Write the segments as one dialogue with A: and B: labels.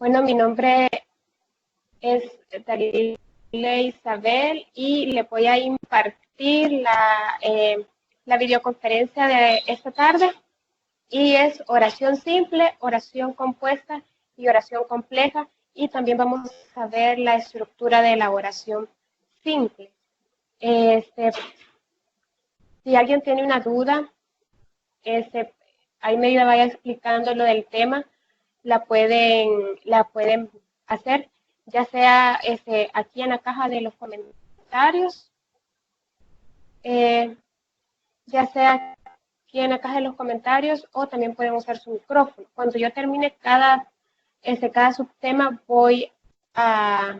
A: Bueno, mi nombre es Dalila Isabel y le voy a impartir la videoconferencia de esta tarde y es oración simple, oración compuesta y oración compleja y también vamos a ver la estructura de la oración simple. Si alguien tiene una duda, ahí me vaya explicando lo del tema, la pueden hacer, ya sea aquí en la caja de los comentarios, eh, ya sea aquí en la caja de los comentarios o también pueden usar su micrófono. Cuando yo termine cada subtema voy a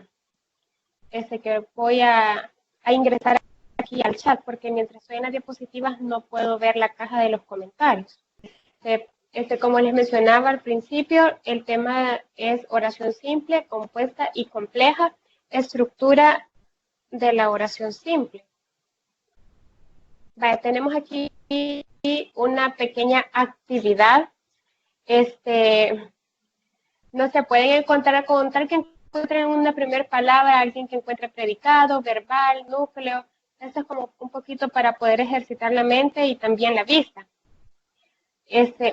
A: ingresar aquí al chat porque mientras estoy en las diapositivas no puedo ver la caja de los comentarios. Como les mencionaba al principio, el tema es oración simple, compuesta y compleja, estructura de la oración simple. Vale, tenemos aquí una pequeña actividad. No se pueden encontrar con tal que encuentren una primera palabra, alguien que encuentre predicado, verbal, núcleo. Esto es como un poquito para poder ejercitar la mente y también la vista.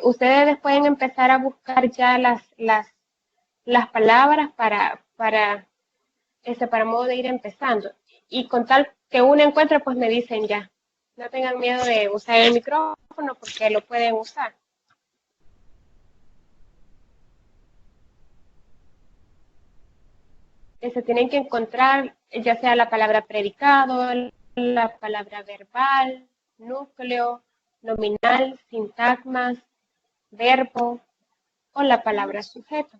A: Ustedes pueden empezar a buscar ya las palabras para modo de ir empezando. Y con tal que uno encuentre, pues me dicen ya. No tengan miedo de usar el micrófono porque lo pueden usar. Tienen que encontrar ya sea la palabra predicado, la palabra verbal, núcleo, nominal, sintagmas, verbo o la palabra sujeto.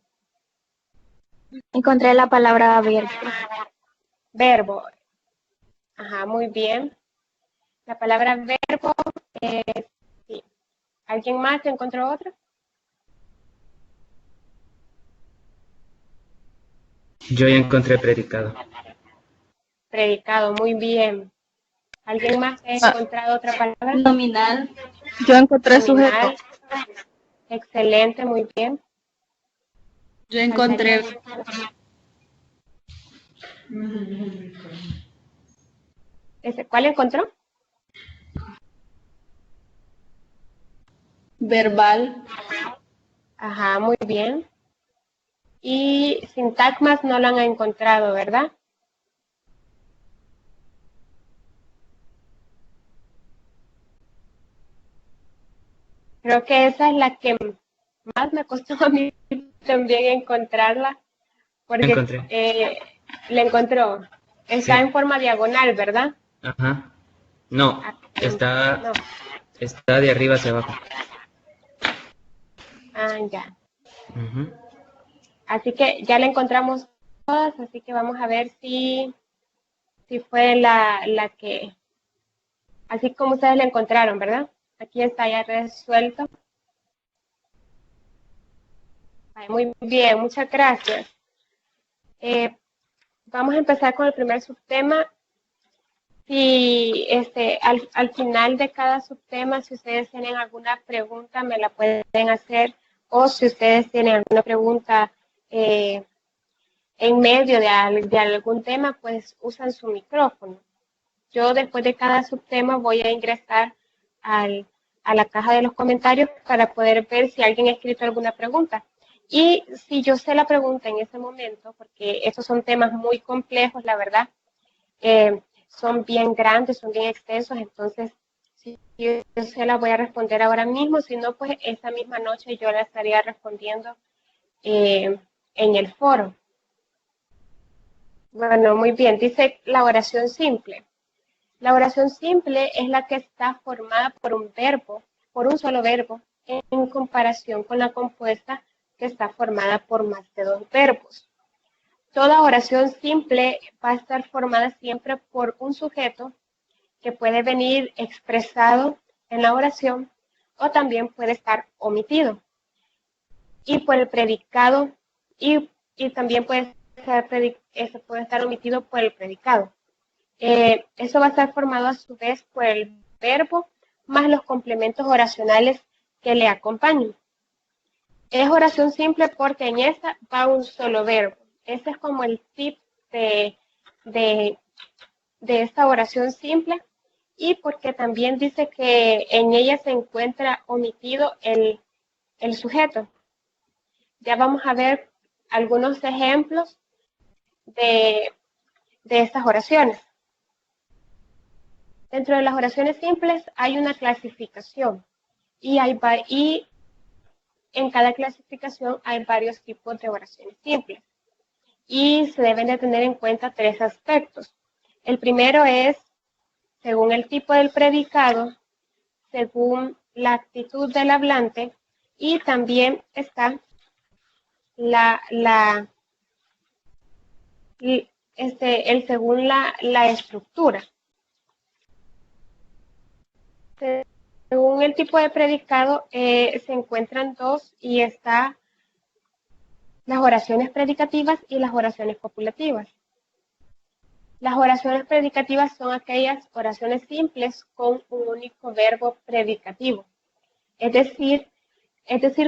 B: Encontré la palabra verbo.
A: Verbo. Ajá, muy bien. La palabra verbo, sí. ¿Alguien más encontró otra?
C: Yo ya encontré predicado.
A: Predicado, muy bien. ¿Alguien más ha encontrado otra palabra?
B: Nominal. Yo encontré
A: Nominal.
B: sujeto.
A: Excelente, muy bien.
B: Yo encontré
A: ¿Cuál encontró?
B: verbal.
A: Ajá, muy bien. Y sintagmas no lo han encontrado, ¿verdad? Creo que esa es la que más me costó a mí también encontrarla, porque
C: Encontré.
A: la encontró. Está
C: Sí.
A: en forma diagonal, ¿verdad?
C: Ajá. No,
A: No.
C: está de arriba hacia abajo.
A: Ah, ya.
C: Uh-huh.
A: Así que ya la encontramos todas, así que vamos a ver si fue la que, así como ustedes la encontraron, ¿verdad? Aquí está ya resuelto. Muy bien, muchas gracias. Vamos a empezar con el primer subtema. Si al final de cada subtema, si ustedes tienen alguna pregunta, me la pueden hacer, o si ustedes tienen alguna pregunta en medio de algún tema, pues usan su micrófono. Yo después de cada subtema voy a ingresar a la caja de los comentarios para poder ver si alguien ha escrito alguna pregunta. Y si yo sé la pregunta en ese momento, porque estos son temas muy complejos, la verdad, son bien grandes, son bien extensos, entonces si yo se la voy a responder ahora mismo, si no, pues esa misma noche yo la estaría respondiendo en el foro. Bueno, muy bien, dice la oración simple. La oración simple es la que está formada por un solo verbo, en comparación con la compuesta que está formada por más de dos verbos. Toda oración simple va a estar formada siempre por un sujeto que puede venir expresado en la oración o también puede estar omitido. Y por el predicado, y también puede estar omitido por el predicado. Eso va a estar formado a su vez por el verbo más los complementos oracionales que le acompañan. Es oración simple porque en esta va un solo verbo. Ese es como el tip de, de esta oración simple, y porque también dice que en ella se encuentra omitido el sujeto. Ya vamos a ver algunos ejemplos de estas oraciones. Dentro de las oraciones simples hay una clasificación y en cada clasificación hay varios tipos de oraciones simples y se deben de tener en cuenta 3 aspectos. El primero es según el tipo del predicado, según la actitud del hablante, y también está según la estructura. Según el tipo de predicado se encuentran 2 y está las oraciones predicativas y las oraciones copulativas. Las oraciones predicativas son aquellas oraciones simples con un único verbo predicativo. Es decir,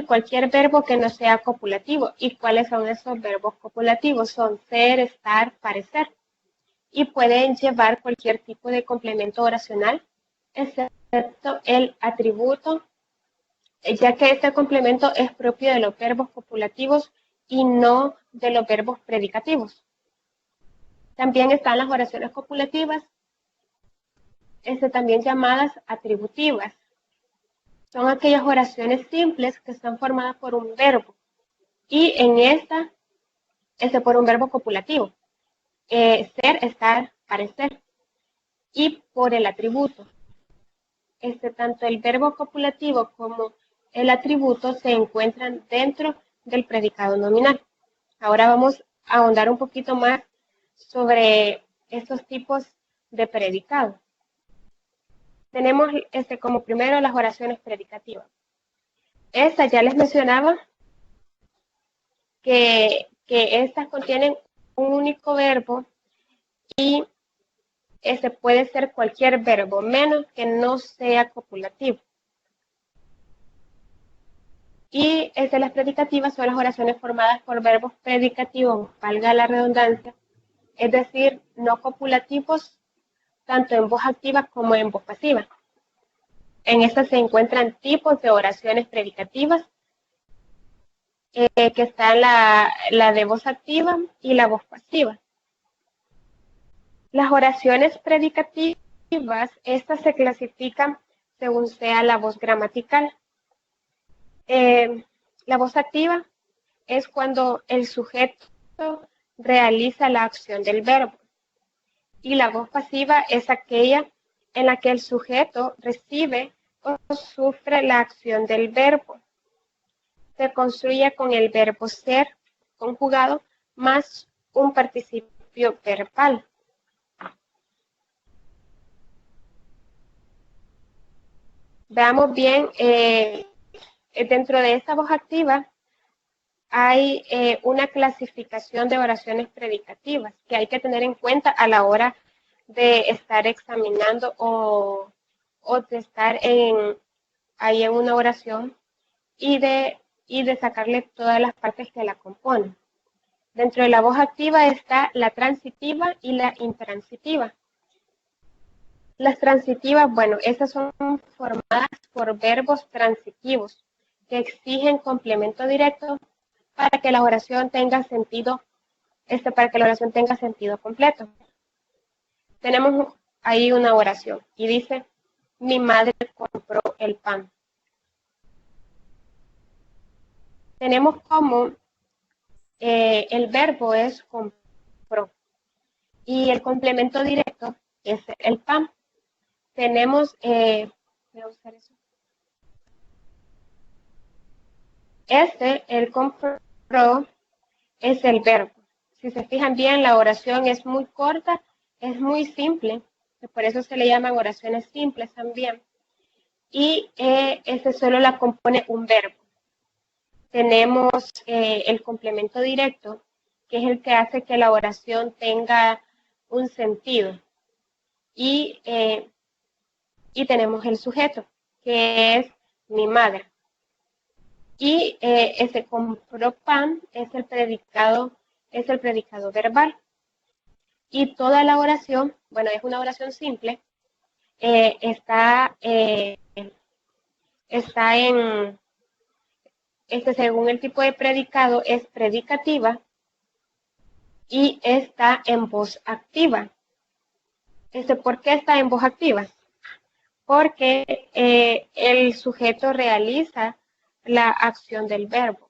A: cualquier verbo que no sea copulativo. ¿Y cuáles son esos verbos copulativos? Son ser, estar, parecer. Y pueden llevar cualquier tipo de complemento oracional, excepto el atributo, ya que este complemento es propio de los verbos copulativos y no de los verbos predicativos. También están las oraciones copulativas, también llamadas atributivas. Son aquellas oraciones simples que están formadas por un verbo y en esta, por un verbo copulativo, ser, estar, parecer, y por el atributo. Tanto el verbo copulativo como el atributo se encuentran dentro del predicado nominal. Ahora vamos a ahondar un poquito más sobre estos tipos de predicado. Tenemos como primero las oraciones predicativas. Estas ya les mencionaba que estas contienen un único verbo y puede ser cualquier verbo, menos que no sea copulativo. Y las predicativas son las oraciones formadas por verbos predicativos, valga la redundancia, es decir, no copulativos, tanto en voz activa como en voz pasiva. En estas se encuentran tipos de oraciones predicativas, que está la de voz activa y la voz pasiva. Las oraciones predicativas, estas se clasifican según sea la voz gramatical. La voz activa es cuando el sujeto realiza la acción del verbo. Y la voz pasiva es aquella en la que el sujeto recibe o sufre la acción del verbo. Se construye con el verbo ser conjugado más un participio verbal. Veamos bien, dentro de esta voz activa hay una clasificación de oraciones predicativas que hay que tener en cuenta a la hora de estar examinando o de estar ahí en una oración y de sacarle todas las partes que la componen. Dentro de la voz activa está la transitiva y la intransitiva. Las transitivas, bueno, esas son formadas por verbos transitivos que exigen complemento directo para que la oración tenga sentido, completo. Tenemos ahí una oración y dice: mi madre compró el pan. Tenemos como el verbo es compró y el complemento directo es el pan. Tenemos, voy a usar eso. El compró es el verbo. Si se fijan bien, la oración es muy corta, es muy simple, por eso se le llaman oraciones simples también. Y solo la compone un verbo. Tenemos el complemento directo, que es el que hace que la oración tenga un sentido. Y tenemos el sujeto, que es mi madre. Y ese compró pan es el predicado verbal. Y toda la oración, bueno, es una oración simple, está en, según el tipo de predicado, es predicativa y está en voz activa. ¿Por qué está en voz activa? Porque el sujeto realiza la acción del verbo.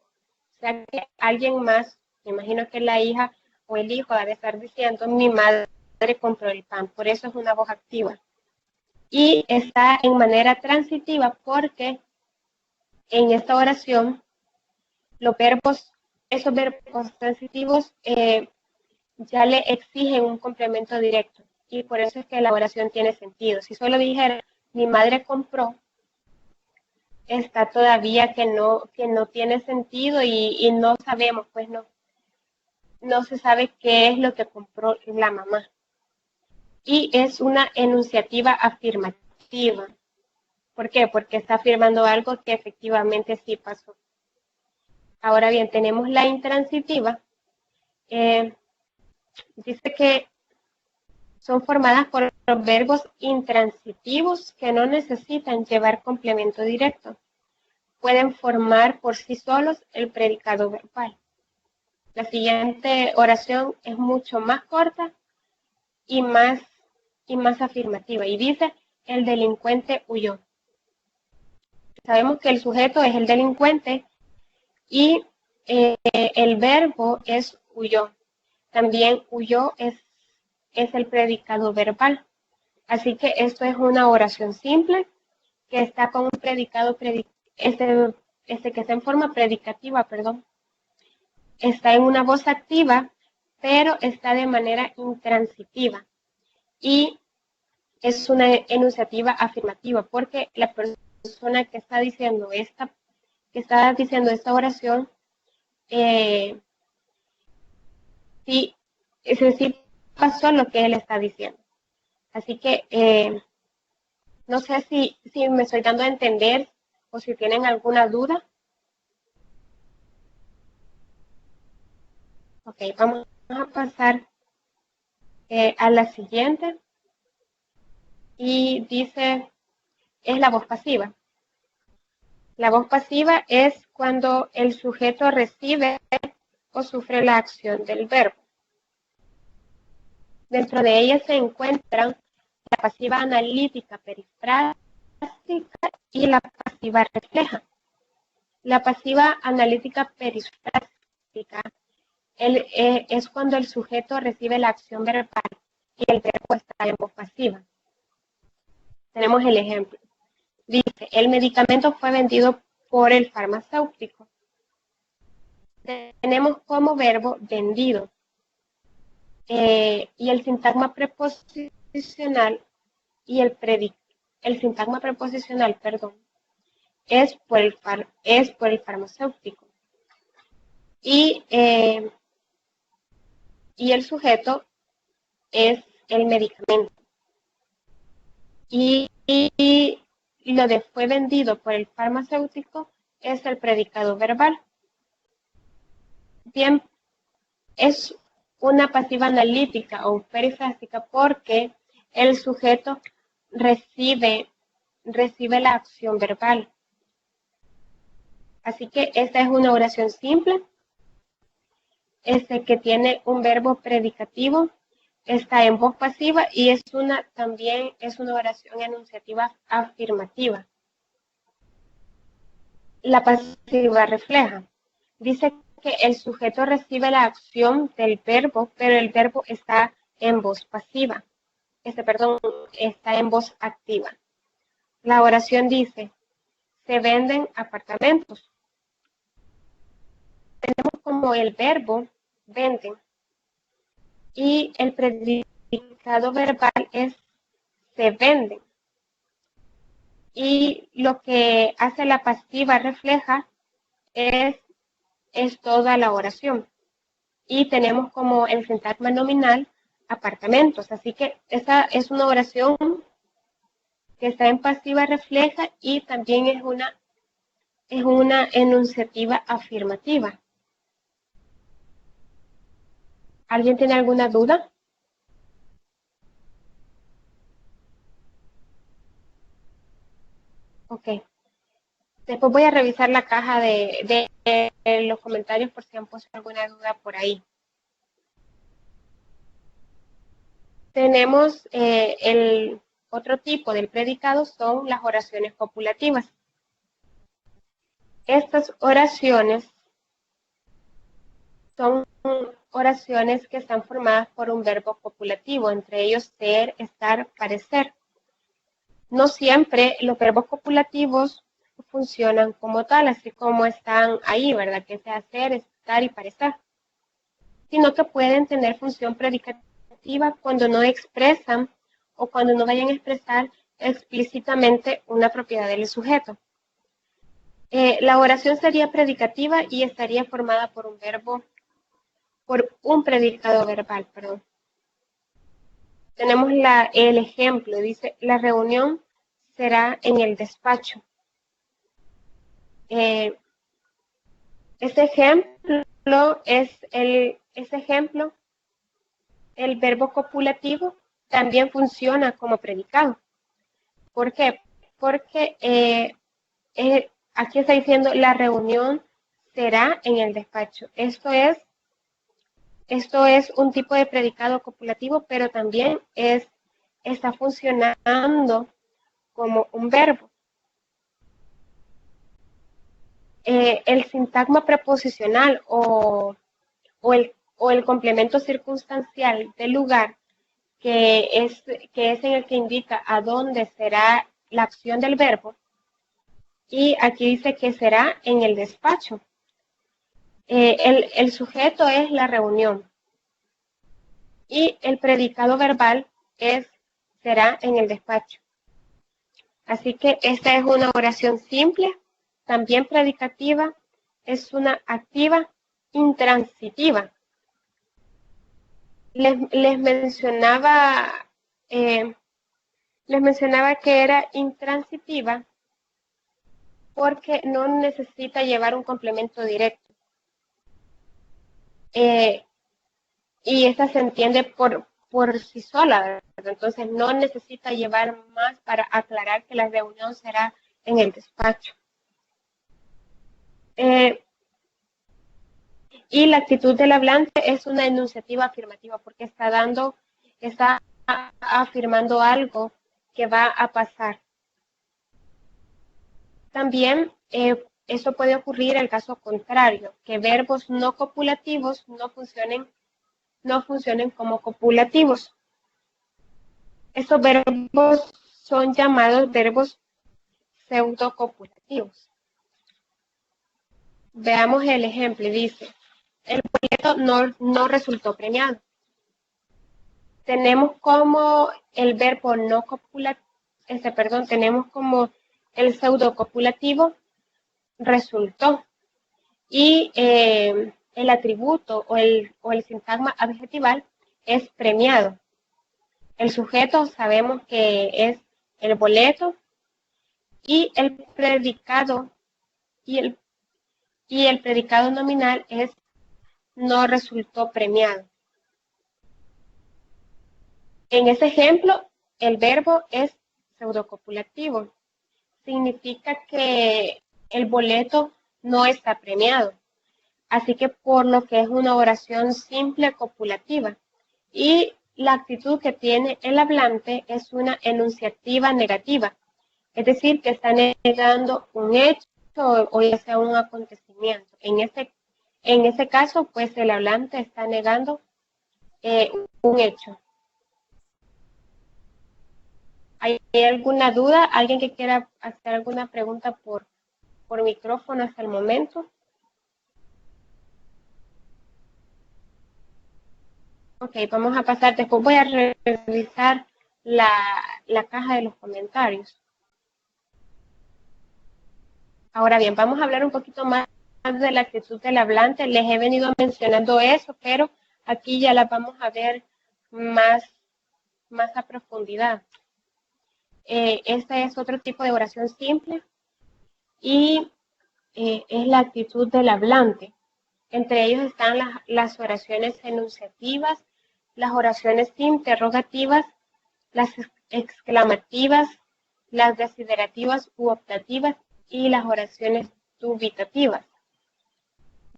A: O sea que alguien más, me imagino que la hija o el hijo debe estar diciendo, mi madre compró el pan, por eso es una voz activa. Y está en manera transitiva porque en esta oración esos verbos transitivos ya le exigen un complemento directo y por eso es que la oración tiene sentido. Si solo dijera mi madre compró, está todavía que no tiene sentido y no sabemos, pues no se sabe qué es lo que compró la mamá. Y es una enunciativa afirmativa. ¿Por qué? Porque está afirmando algo que efectivamente sí pasó. Ahora bien, tenemos la intransitiva. Dice que son formadas por los verbos intransitivos que no necesitan llevar complemento directo. Pueden formar por sí solos el predicado verbal. La siguiente oración es mucho más corta y más afirmativa. Y dice, el delincuente huyó. Sabemos que el sujeto es el delincuente y el verbo es huyó. También huyó es el predicado verbal. Así que esto es una oración simple que está con un predicado, que está en forma predicativa, perdón. Está en una voz activa, pero está de manera intransitiva. Y es una enunciativa afirmativa, porque la persona que está diciendo esta oración, sí pasó lo que él está diciendo. Así que no sé si me estoy dando a entender o si tienen alguna duda. Ok, vamos a pasar a la siguiente. Y dice, es la voz pasiva. La voz pasiva es cuando el sujeto recibe o sufre la acción del verbo. Dentro de ella se encuentran la pasiva analítica perifrástica y la pasiva refleja. La pasiva analítica perifrástica es cuando el sujeto recibe la acción verbal y el verbo está en voz pasiva. Tenemos el ejemplo. Dice, el medicamento fue vendido por el farmacéutico. Tenemos como verbo vendido. Y el sintagma preposicional y el sintagma preposicional, perdón, es por el farmacéutico. Y el sujeto es el medicamento. Y lo de fue vendido por el farmacéutico es el predicado verbal. Bien, es una pasiva analítica o perifrástica porque el sujeto recibe la acción verbal. Así que esta es una oración simple, que tiene un verbo predicativo, está en voz pasiva y también es una oración enunciativa afirmativa. La pasiva refleja. Dice que el sujeto recibe la acción del verbo, pero el verbo está en voz pasiva. Está en voz activa. La oración dice, se venden apartamentos. Tenemos como el verbo venden y el predicado verbal es se venden. Y lo que hace la pasiva refleja es toda la oración. Y tenemos como el sintagma nominal apartamentos. Así que esa es una oración que está en pasiva refleja y también es una es una enunciativa afirmativa. ¿Alguien tiene alguna duda? Ok. Después voy a revisar la caja de los comentarios por si han puesto alguna duda por ahí. Tenemos el otro tipo del predicado, son las oraciones copulativas. Estas oraciones son oraciones que están formadas por un verbo copulativo, entre ellos ser, estar, parecer. No siempre los verbos copulativos funcionan como tal, así como están ahí, ¿verdad? Que es hacer, estar y parecer. Sino que pueden tener función predicativa cuando no expresan o cuando no vayan a expresar explícitamente una propiedad del sujeto. La oración sería predicativa y estaría formada por un verbo, por un predicado verbal, perdón. Tenemos el ejemplo, dice, la reunión será en el despacho. Ese ejemplo, el verbo copulativo también funciona como predicado. ¿Por qué? Porque aquí está diciendo la reunión será en el despacho. Esto es un tipo de predicado copulativo, pero también está funcionando como un verbo. El sintagma preposicional o el complemento circunstancial del lugar, que es en el que indica a dónde será la acción del verbo, y aquí dice que será en el despacho. El sujeto es la reunión y el predicado verbal será en el despacho. Así que esta es una oración simple, también predicativa, es una activa intransitiva. Les mencionaba que era intransitiva porque no necesita llevar un complemento directo. Y esta se entiende por sí sola, ¿verdad? Entonces no necesita llevar más para aclarar que la reunión será en el despacho. Y la actitud del hablante es una enunciativa afirmativa porque está afirmando algo que va a pasar. También esto puede ocurrir en el caso contrario, que verbos no copulativos no funcionen como copulativos. Estos verbos son llamados verbos pseudocopulativos. Veamos el ejemplo. Dice, el boleto no resultó premiado. Tenemos como el verbo no copulativo, tenemos como el pseudocopulativo resultó. Y el atributo o el sintagma adjetival es premiado. El sujeto sabemos que es el boleto y el predicado y el predicado nominal es no resultó premiado. En ese ejemplo, el verbo es pseudocopulativo. Significa que el boleto no está premiado. Así que por lo que es una oración simple copulativa. Y la actitud que tiene el hablante es una enunciativa negativa. Es decir, que está negando un hecho o ya sea un acontecimiento. En ese caso, pues el hablante está negando un hecho. ¿Hay alguna duda? ¿Alguien que quiera hacer alguna pregunta por micrófono hasta el momento? Ok, vamos a pasar. Después voy a revisar la caja de los comentarios. Ahora bien, vamos a hablar un poquito más de la actitud del hablante. Les he venido mencionando eso, pero aquí ya la vamos a ver más a profundidad. Este es otro tipo de oración simple y es la actitud del hablante. Entre ellos están las oraciones enunciativas, las oraciones interrogativas, las exclamativas, las desiderativas u optativas y las oraciones dubitativas.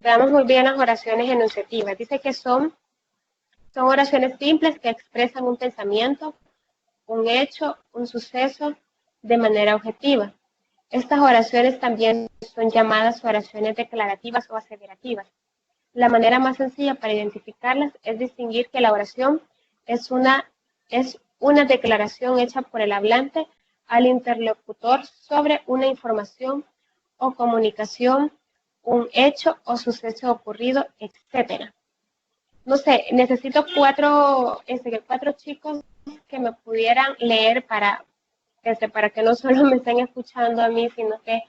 A: Veamos muy bien las oraciones enunciativas. Dice que son oraciones simples que expresan un pensamiento, un hecho, un suceso de manera objetiva. Estas oraciones también son llamadas oraciones declarativas o aseverativas. La manera más sencilla para identificarlas es distinguir que la oración es una declaración hecha por el hablante al interlocutor sobre una información o comunicación, un hecho o suceso ocurrido, etc. No sé, necesito cuatro chicos que me pudieran leer para que no solo me estén escuchando a mí, sino que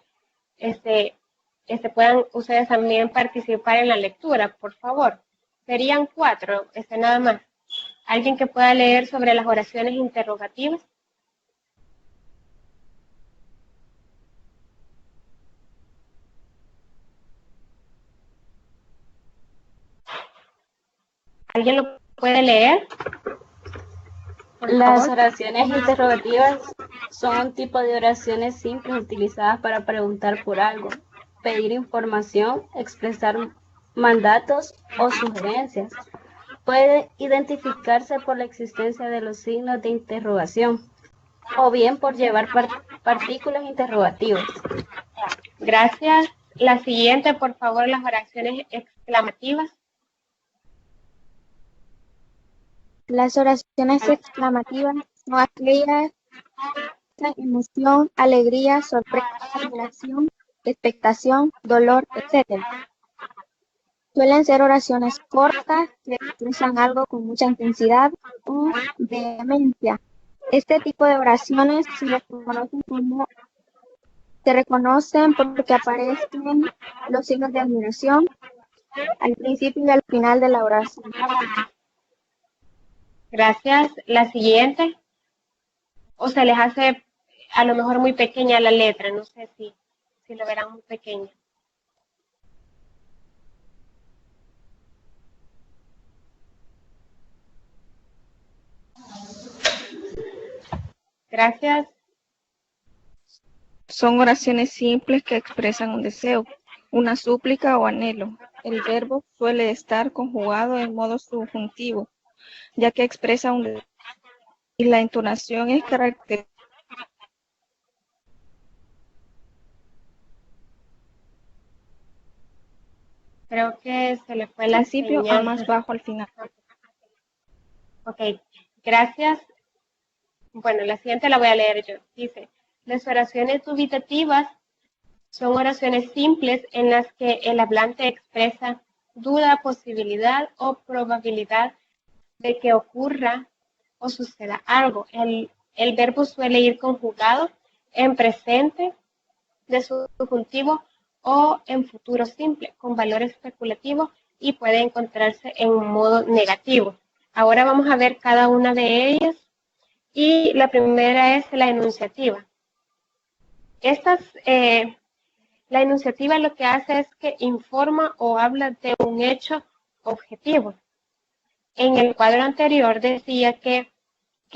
A: puedan ustedes también participar en la lectura, por favor. Serían 4, nada más. ¿Alguien que pueda leer sobre las oraciones interrogativas? ¿Alguien lo puede leer?
B: Las oraciones interrogativas son un tipo de oraciones simples utilizadas para preguntar por algo, pedir información, expresar mandatos o sugerencias. Puede identificarse por la existencia de los signos de interrogación o bien por llevar partículas interrogativas.
A: Gracias. La siguiente, por favor, las oraciones exclamativas.
D: Las oraciones exclamativas son aquellas de emoción, alegría, sorpresa, admiración, expectación, dolor, etc. Suelen ser oraciones cortas que expresan algo con mucha intensidad o vehemencia. Este tipo de oraciones se reconocen porque aparecen los signos de admiración al principio y al final de la oración.
A: Gracias. La siguiente. O se les hace a lo mejor muy pequeña la letra, no sé si lo verán muy pequeña. Gracias.
B: Son oraciones simples que expresan un deseo, una súplica o anhelo. El verbo suele estar conjugado en modo subjuntivo, ya que expresa un deseo, y la entonación es característica.
A: Creo que se le fue la
B: Principio
A: señal.
B: a más bajo al final.
A: Ok, gracias. Bueno, la siguiente la voy a leer yo. Dice, las oraciones dubitativas son oraciones simples en las que el hablante expresa duda, posibilidad o probabilidad de que ocurra o suceda algo. El verbo suele ir conjugado en presente de subjuntivo o en futuro simple, con valor especulativo y puede encontrarse en un modo negativo. Ahora vamos a ver cada una de ellas y la primera es la enunciativa. La enunciativa lo que hace es que informa o habla de un hecho objetivo. En el cuadro anterior decía que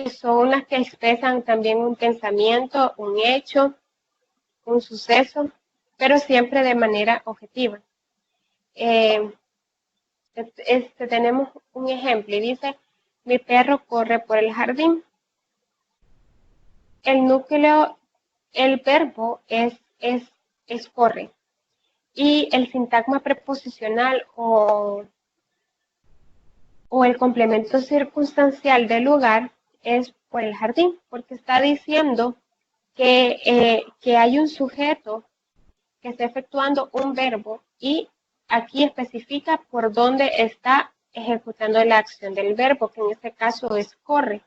A: son las que expresan también un pensamiento, un hecho, un suceso, pero siempre de manera objetiva. Tenemos un ejemplo y dice, mi perro corre por el jardín. El núcleo, el verbo es corre. Y el sintagma preposicional o el complemento circunstancial del lugar es por el jardín, porque está diciendo que hay un sujeto que está efectuando un verbo y aquí especifica por dónde está ejecutando la acción del verbo, que en este caso es corre.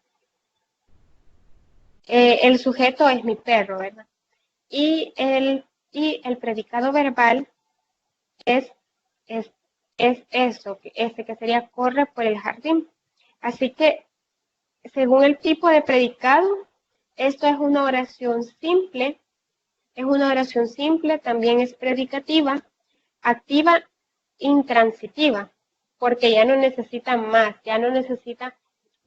A: El sujeto es mi perro, ¿verdad? Y el predicado verbal es eso, que sería corre por el jardín. Así que, según el tipo de predicado, esto es una oración simple Es una oración simple, también es predicativa, activa, intransitiva, porque ya no necesita más, ya no necesita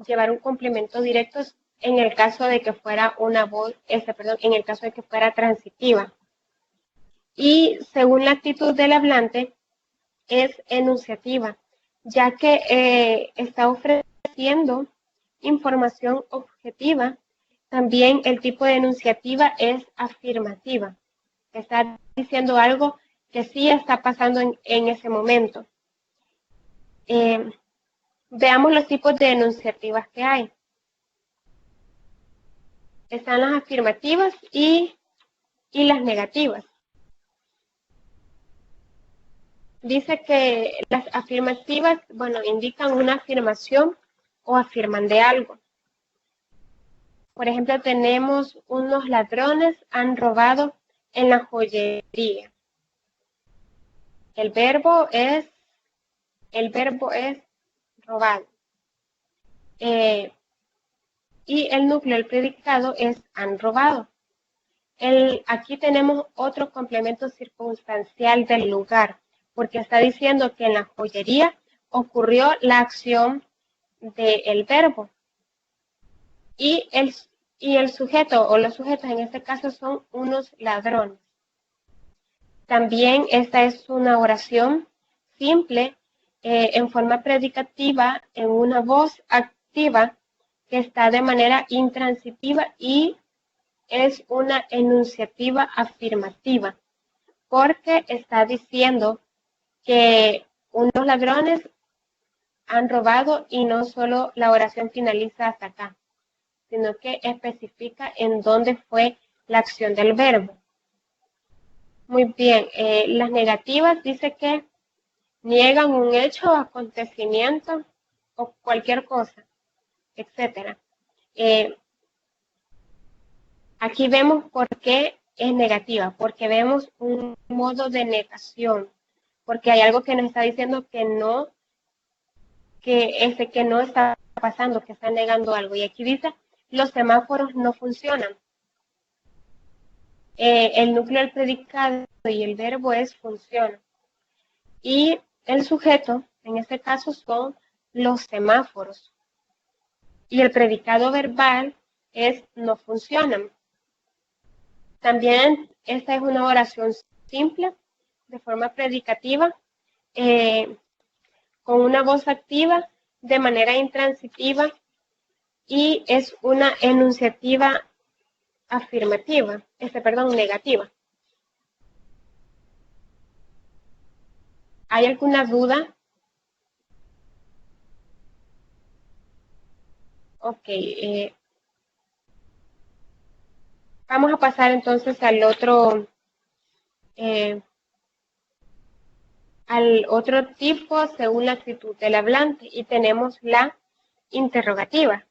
A: llevar un complemento directo en el caso de que fuera una voz, en el caso de que fuera transitiva. Y según la actitud del hablante, es enunciativa, ya que está ofreciendo información objetiva. También el tipo de enunciativa es afirmativa. Está diciendo algo que sí está pasando en ese momento. Veamos los tipos de enunciativas que hay. Están las afirmativas y las negativas. Dice que las afirmativas, indican una afirmación o afirman de algo. Por ejemplo, tenemos unos ladrones han robado en la joyería. El verbo es robado. Y el núcleo del predicado es han robado. Aquí tenemos otro complemento circunstancial del lugar, porque está diciendo que en la joyería ocurrió la acción del verbo. Y el sujeto o los sujetos en este caso son unos ladrones. También esta es una oración simple en forma predicativa en una voz activa que está de manera intransitiva y es una enunciativa afirmativa porque está diciendo que unos ladrones han robado y no solo la oración finaliza hasta acá, sino que especifica en dónde fue la acción del verbo. Muy bien, las negativas dice que niegan un hecho, acontecimiento o cualquier cosa, etc. Aquí vemos por qué es negativa, porque vemos un modo de negación, porque hay algo que nos está diciendo que no está pasando, que está negando algo. Y aquí dice, los semáforos no funcionan. El núcleo del predicado y el verbo es funciona. Y el sujeto, en este caso, son los semáforos. Y el predicado verbal es no funcionan. También esta es una oración simple, de forma predicativa, con una voz activa, de manera intransitiva, y es una enunciativa afirmativa, negativa. ¿Hay alguna duda? Ok. Vamos a pasar entonces al otro tipo según la actitud del hablante y tenemos la interrogativa.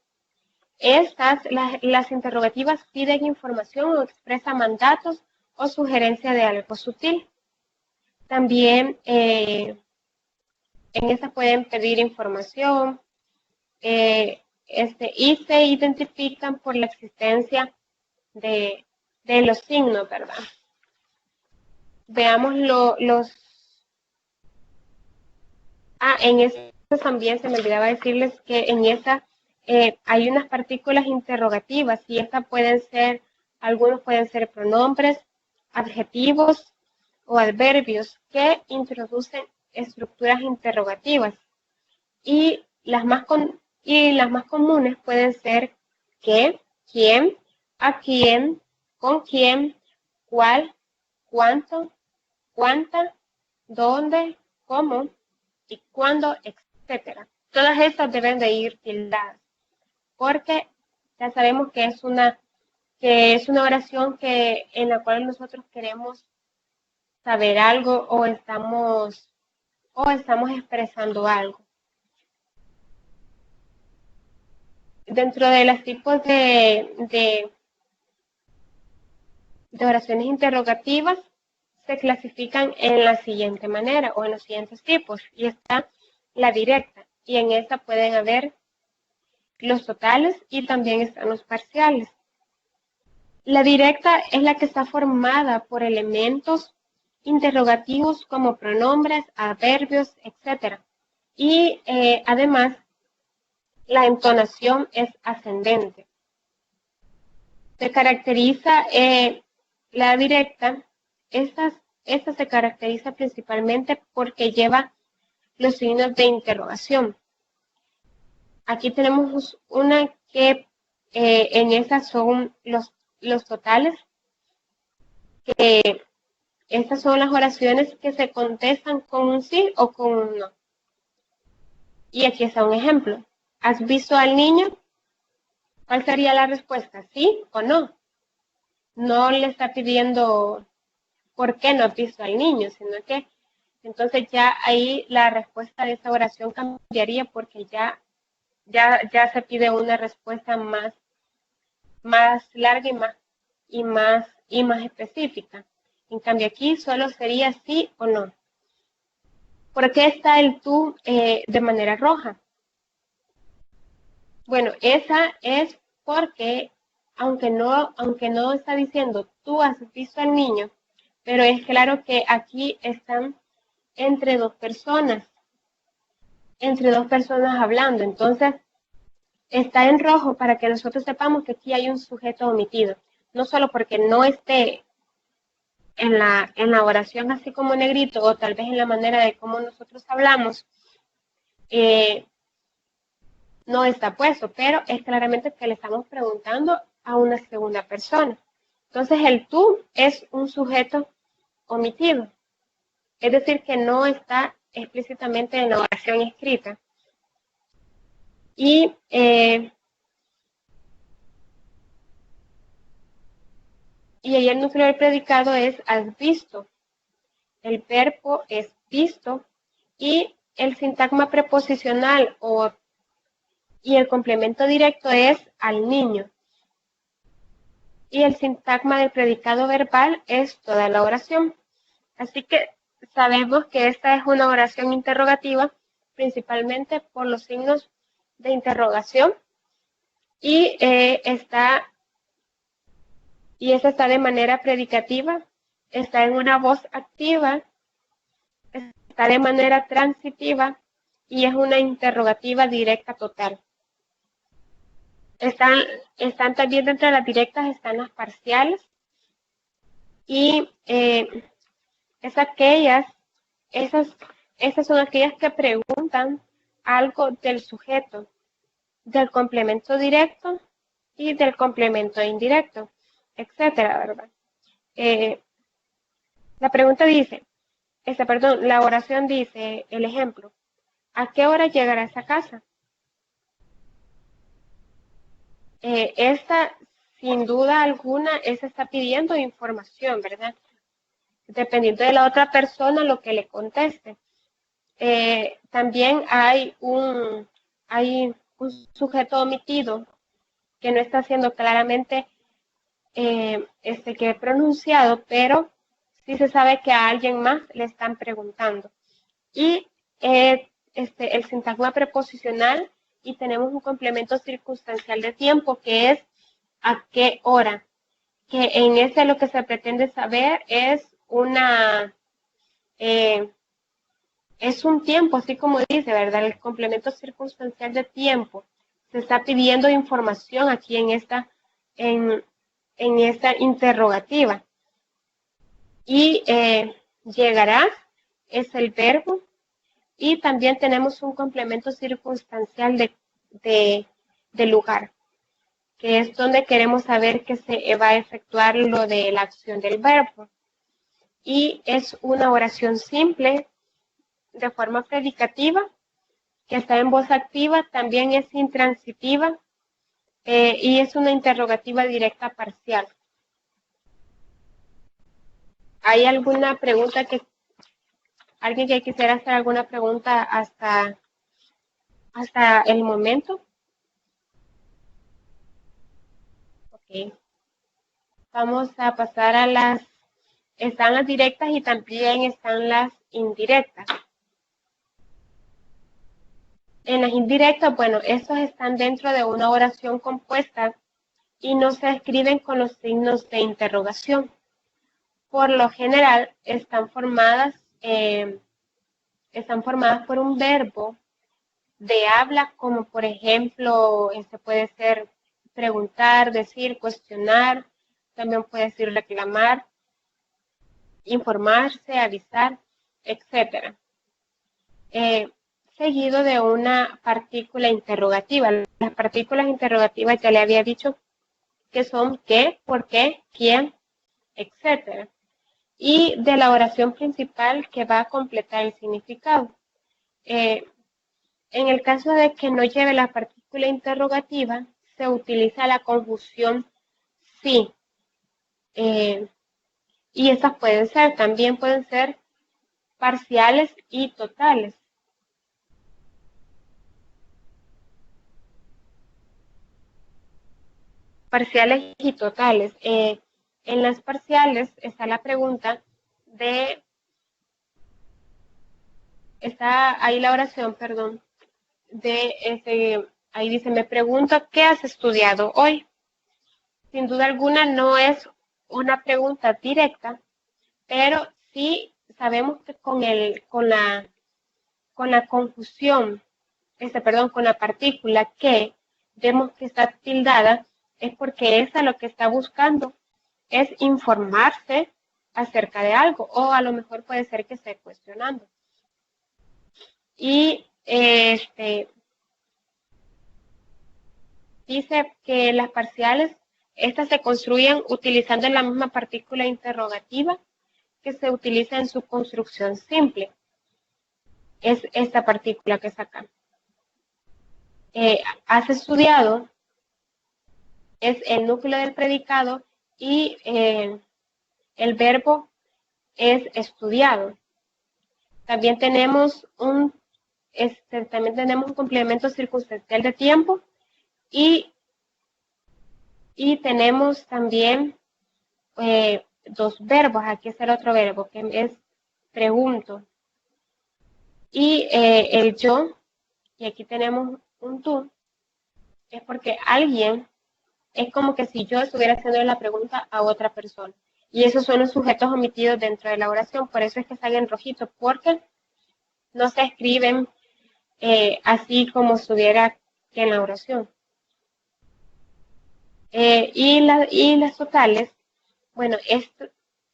A: Las interrogativas piden información o expresan mandatos o sugerencia de algo sutil. También en estas pueden pedir información y se identifican por la existencia de los signos, ¿verdad? Veamos en esta también se me olvidaba decirles que en esta hay unas partículas interrogativas y estas algunos pueden ser pronombres, adjetivos o adverbios que introducen estructuras interrogativas. Y las más comunes pueden ser qué, quién, a quién, con quién, cuál, cuánto, cuánta, dónde, cómo y cuándo, etc. Todas estas deben de ir tildadas porque ya sabemos que es una oración en la cual nosotros queremos saber algo o estamos expresando algo. Dentro de los tipos de oraciones interrogativas se clasifican en la siguiente manera o en los siguientes tipos y está la directa y en esta pueden haber los totales y también están los parciales. La directa es la que está formada por elementos interrogativos como pronombres, adverbios, etc. Y además, la entonación es ascendente. Se caracteriza la directa, esta se caracteriza principalmente porque lleva los signos de interrogación. Aquí tenemos una que en esas son los totales, que estas son las oraciones que se contestan con un sí o con un no. Y aquí está un ejemplo. ¿Has visto al niño? ¿Cuál sería la respuesta? ¿Sí o no? No le está pidiendo por qué no has visto al niño, sino que entonces ya ahí la respuesta de esa oración cambiaría porque ya se pide una respuesta más larga y más específica. En cambio aquí solo sería sí o no. ¿Por qué está el tú de manera roja? Bueno, esa es porque aunque no está diciendo tú has visto al niño, pero es claro que aquí están entre dos personas hablando. Entonces, está en rojo para que nosotros sepamos que aquí hay un sujeto omitido. No solo porque no esté en la oración así como negrito, o tal vez en la manera de cómo nosotros hablamos, no está puesto, pero es claramente que le estamos preguntando a una segunda persona. Entonces, el tú es un sujeto omitido. Es decir, que no está explícitamente en la oración escrita. Y ahí el núcleo del predicado es has visto. El verbo es visto y el sintagma preposicional y el complemento directo es al niño. Y el sintagma del predicado verbal es toda la oración. Así que sabemos que esta es una oración interrogativa, principalmente por los signos de interrogación, y esta está de manera predicativa, está en una voz activa, está de manera transitiva y es una interrogativa directa total. Están también dentro de las directas, están las parciales y esas son aquellas que preguntan algo del sujeto, del complemento directo y del complemento indirecto, etcétera, ¿verdad? La pregunta dice, la oración dice, el ejemplo, ¿a qué hora llegarás a casa? Esta, sin duda alguna, esa está pidiendo información, ¿verdad? Dependiendo de la otra persona lo que le conteste. También hay un sujeto omitido que no está siendo claramente que pronunciado, pero sí se sabe que a alguien más le están preguntando. Y el sintagma preposicional, y tenemos un complemento circunstancial de tiempo que es a qué hora, que en ese lo que se pretende saber es es un tiempo, así como dice, ¿verdad? El complemento circunstancial de tiempo. Se está pidiendo información aquí en esta interrogativa. Y llegarás es el verbo. Y también tenemos un complemento circunstancial de lugar, que es donde queremos saber que se va a efectuar lo de la acción del verbo. Y es una oración simple de forma predicativa, que está en voz activa, también es intransitiva y es una interrogativa directa parcial. ¿Hay alguna pregunta alguien que quisiera hacer alguna pregunta hasta el momento? Ok. Vamos a pasar están las directas y también están las indirectas. En las indirectas, bueno, estos están dentro de una oración compuesta y no se escriben con los signos de interrogación. Por lo general están formadas por un verbo de habla, como por ejemplo, este puede ser preguntar, decir, cuestionar, también puede decir reclamar, informarse, avisar, etc. Seguido de una partícula interrogativa. Las partículas interrogativas ya le había dicho que son qué, por qué, quién, etc. Y de la oración principal que va a completar el significado. En el caso de que no lleve la partícula interrogativa, se utiliza la conjunción sí. Y estas también pueden ser parciales y totales. Parciales y totales. En las parciales está la pregunta de, está ahí la oración, perdón, ahí dice, me pregunto, ¿qué has estudiado hoy? Sin duda alguna no es una pregunta directa, pero sí sabemos que con la confusión, con la partícula que vemos que está tildada, es porque esa lo que está buscando es informarse acerca de algo, o a lo mejor puede ser que esté cuestionando. Y dice que las parciales, estas se construyen utilizando la misma partícula interrogativa que se utiliza en su construcción simple. Es esta partícula que saca. Has estudiado, es el núcleo del predicado y el verbo es estudiado. También tenemos un complemento circunstancial de tiempo y tenemos también dos verbos. Aquí está el otro verbo que es pregunto. Y el yo, y aquí tenemos un tú, es porque alguien, es como que si yo estuviera haciendo la pregunta a otra persona. Y esos son los sujetos omitidos dentro de la oración, por eso es que están en rojito, porque no se escriben así como estuviera en la oración. Y las totales, bueno,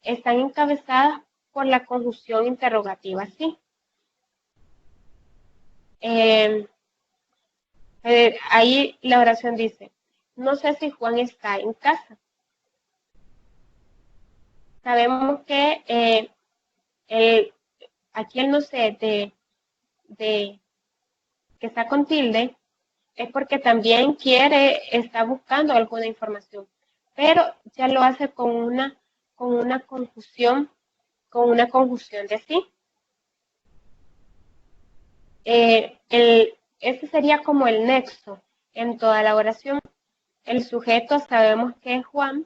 A: están encabezadas por la conjunción interrogativa, ¿sí? Ahí la oración dice, no sé si Juan está en casa. Sabemos que aquí el no sé que está con tilde es porque también está buscando alguna información, pero ya lo hace con una conjunción de sí. Ese sería como el nexo en toda la oración. El sujeto sabemos que es Juan,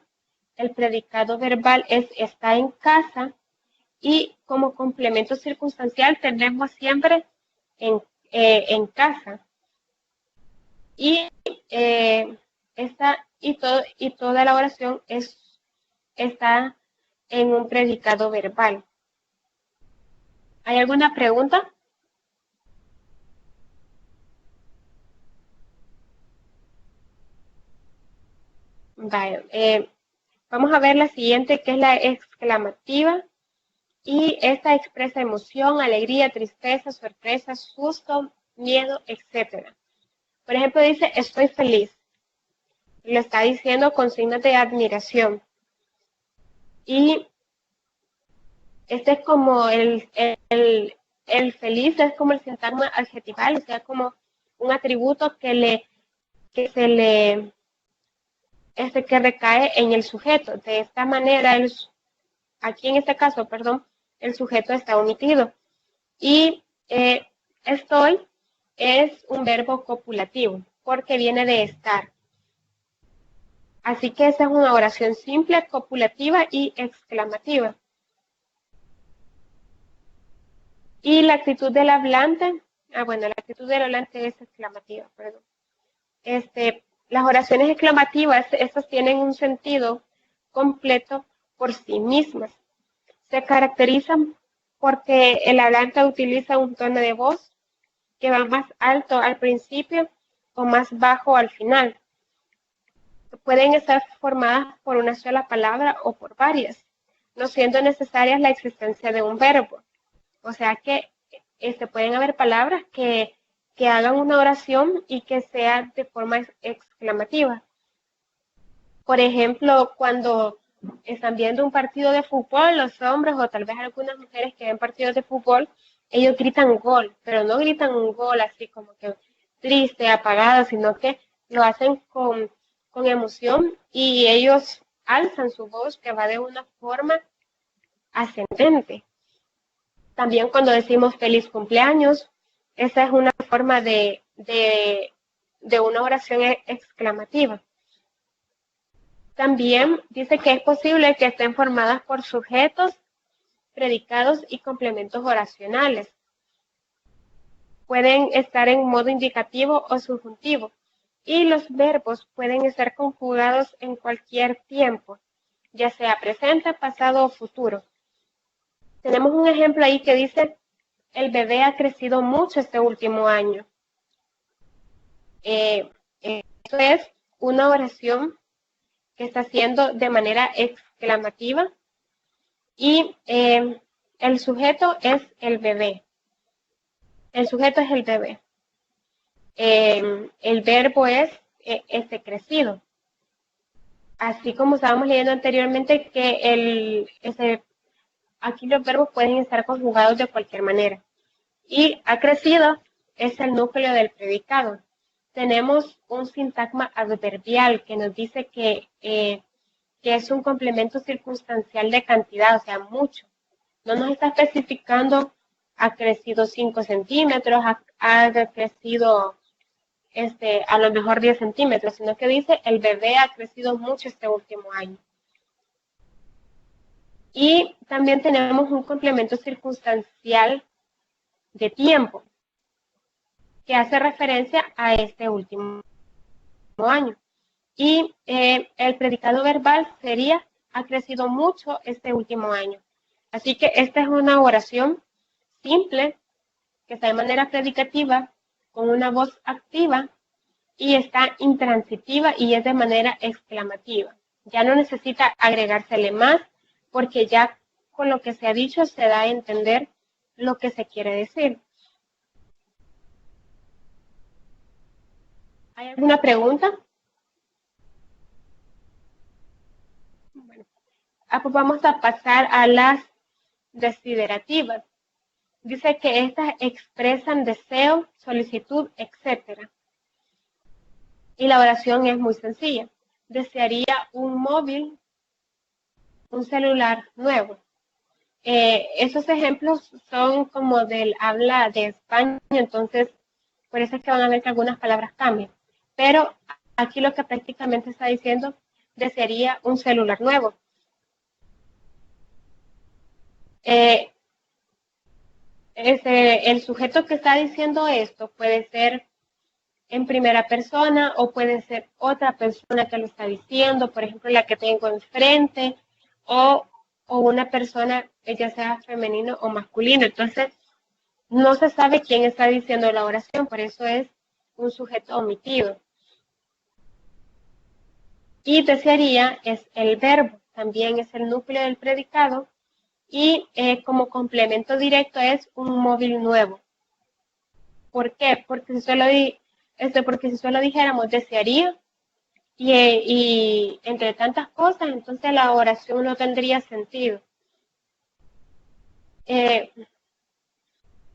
A: el predicado verbal es está en casa y como complemento circunstancial tenemos siempre en casa. Y toda la oración está en un predicado verbal. ¿Hay alguna pregunta? Vale, vamos a ver la siguiente, que es la exclamativa. Y esta expresa emoción, alegría, tristeza, sorpresa, susto, miedo, etc. Por ejemplo, dice, estoy feliz. Lo está diciendo con signos de admiración. Y este es como el feliz, es como el sintagma adjetival, o sea, como un atributo que recae en el sujeto. De esta manera, aquí en este caso, perdón, el sujeto está omitido. Y estoy es un verbo copulativo, porque viene de estar. Así que esa es una oración simple, copulativa y exclamativa. Y la actitud del hablante, la actitud del hablante es exclamativa, perdón. Las oraciones exclamativas, estas tienen un sentido completo por sí mismas. Se caracterizan porque el hablante utiliza un tono de voz que va más alto al principio o más bajo al final. Pueden estar formadas por una sola palabra o por varias, no siendo necesaria la existencia de un verbo. O sea que pueden haber palabras que hagan una oración y que sea de forma exclamativa. Por ejemplo, cuando están viendo un partido de fútbol, los hombres o tal vez algunas mujeres que ven partidos de fútbol, ellos gritan gol, pero no gritan un gol así como que triste, apagado, sino que lo hacen con emoción y ellos alzan su voz que va de una forma ascendente. También cuando decimos feliz cumpleaños, esa es una forma de una oración exclamativa. También dice que es posible que estén formadas por sujetos, predicados y complementos oracionales. Pueden estar en modo indicativo o subjuntivo. Y los verbos pueden estar conjugados en cualquier tiempo, ya sea presente, pasado o futuro. Tenemos un ejemplo ahí que dice, el bebé ha crecido mucho este último año. Esto es una oración que está haciendo de manera exclamativa y el sujeto es el bebé. El sujeto es el bebé. El verbo es crecido. Así como estábamos leyendo anteriormente que aquí los verbos pueden estar conjugados de cualquier manera. Y ha crecido es el núcleo del predicado. Tenemos un sintagma adverbial que nos dice que es un complemento circunstancial de cantidad, o sea, mucho. No nos está especificando ha crecido 5 centímetros, ha crecido a lo mejor 10 centímetros, sino que dice el bebé ha crecido mucho este último año. Y también tenemos un complemento circunstancial de tiempo, que hace referencia a este último año. Y el predicado verbal sería, ha crecido mucho este último año. Así que esta es una oración simple, que está de manera predicativa, con una voz activa, y está intransitiva y es de manera exclamativa. Ya no necesita agregársele más, porque ya con lo que se ha dicho se da a entender lo que se quiere decir. ¿Hay alguna pregunta? Bueno, pues vamos a pasar a las desiderativas. Dice que estas expresan deseo, solicitud, etc. Y la oración es muy sencilla. Desearía un móvil, un celular nuevo. Esos ejemplos son como del habla de España, entonces por eso es que van a ver que algunas palabras cambian. Pero aquí lo que prácticamente está diciendo, desearía un celular nuevo. El sujeto que está diciendo esto puede ser en primera persona o puede ser otra persona que lo está diciendo, por ejemplo, la que tengo enfrente o una persona, ya sea femenino o masculino. Entonces, no se sabe quién está diciendo la oración, por eso es un sujeto omitido. Y desearía es el verbo, también es el núcleo del predicado y como complemento directo es un móvil nuevo. ¿Por qué? Porque si solo dijéramos desearía y entre tantas cosas, entonces la oración no tendría sentido.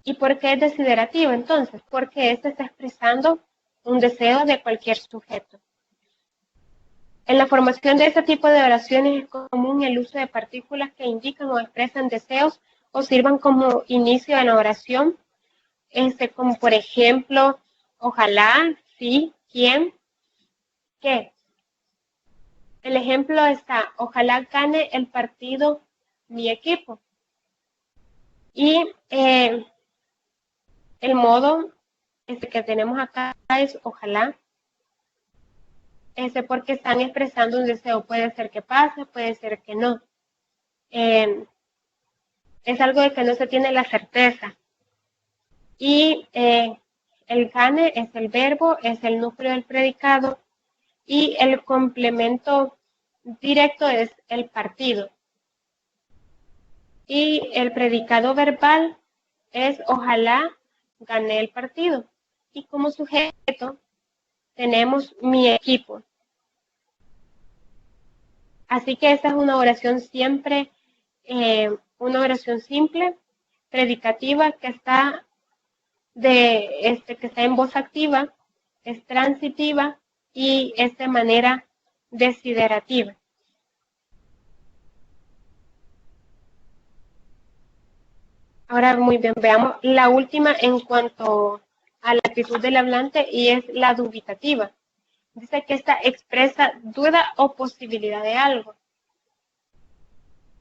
A: ¿Y por qué es desiderativo entonces? Porque este está expresando un deseo de cualquier sujeto. En la formación de este tipo de oraciones es común el uso de partículas que indican o expresan deseos o sirvan como inicio de la oración, como por ejemplo, ojalá, sí, quién, qué. El ejemplo está, ojalá gane el partido mi equipo. Y el modo que tenemos acá es ojalá. porque están expresando un deseo. Puede ser que pase, puede ser que no. Es algo de que no se tiene la certeza. Y el gane es el verbo, es el núcleo del predicado, y el complemento directo es el partido. Y el predicado verbal es ojalá gané el partido. Y como sujeto tenemos mi equipo. Así que esta es una oración siempre, una oración simple, predicativa, que está que está en voz activa, es transitiva y es de manera desiderativa. Ahora, muy bien, veamos la última en cuanto a la actitud del hablante, y es la dubitativa. Dice que esta expresa duda o posibilidad de algo.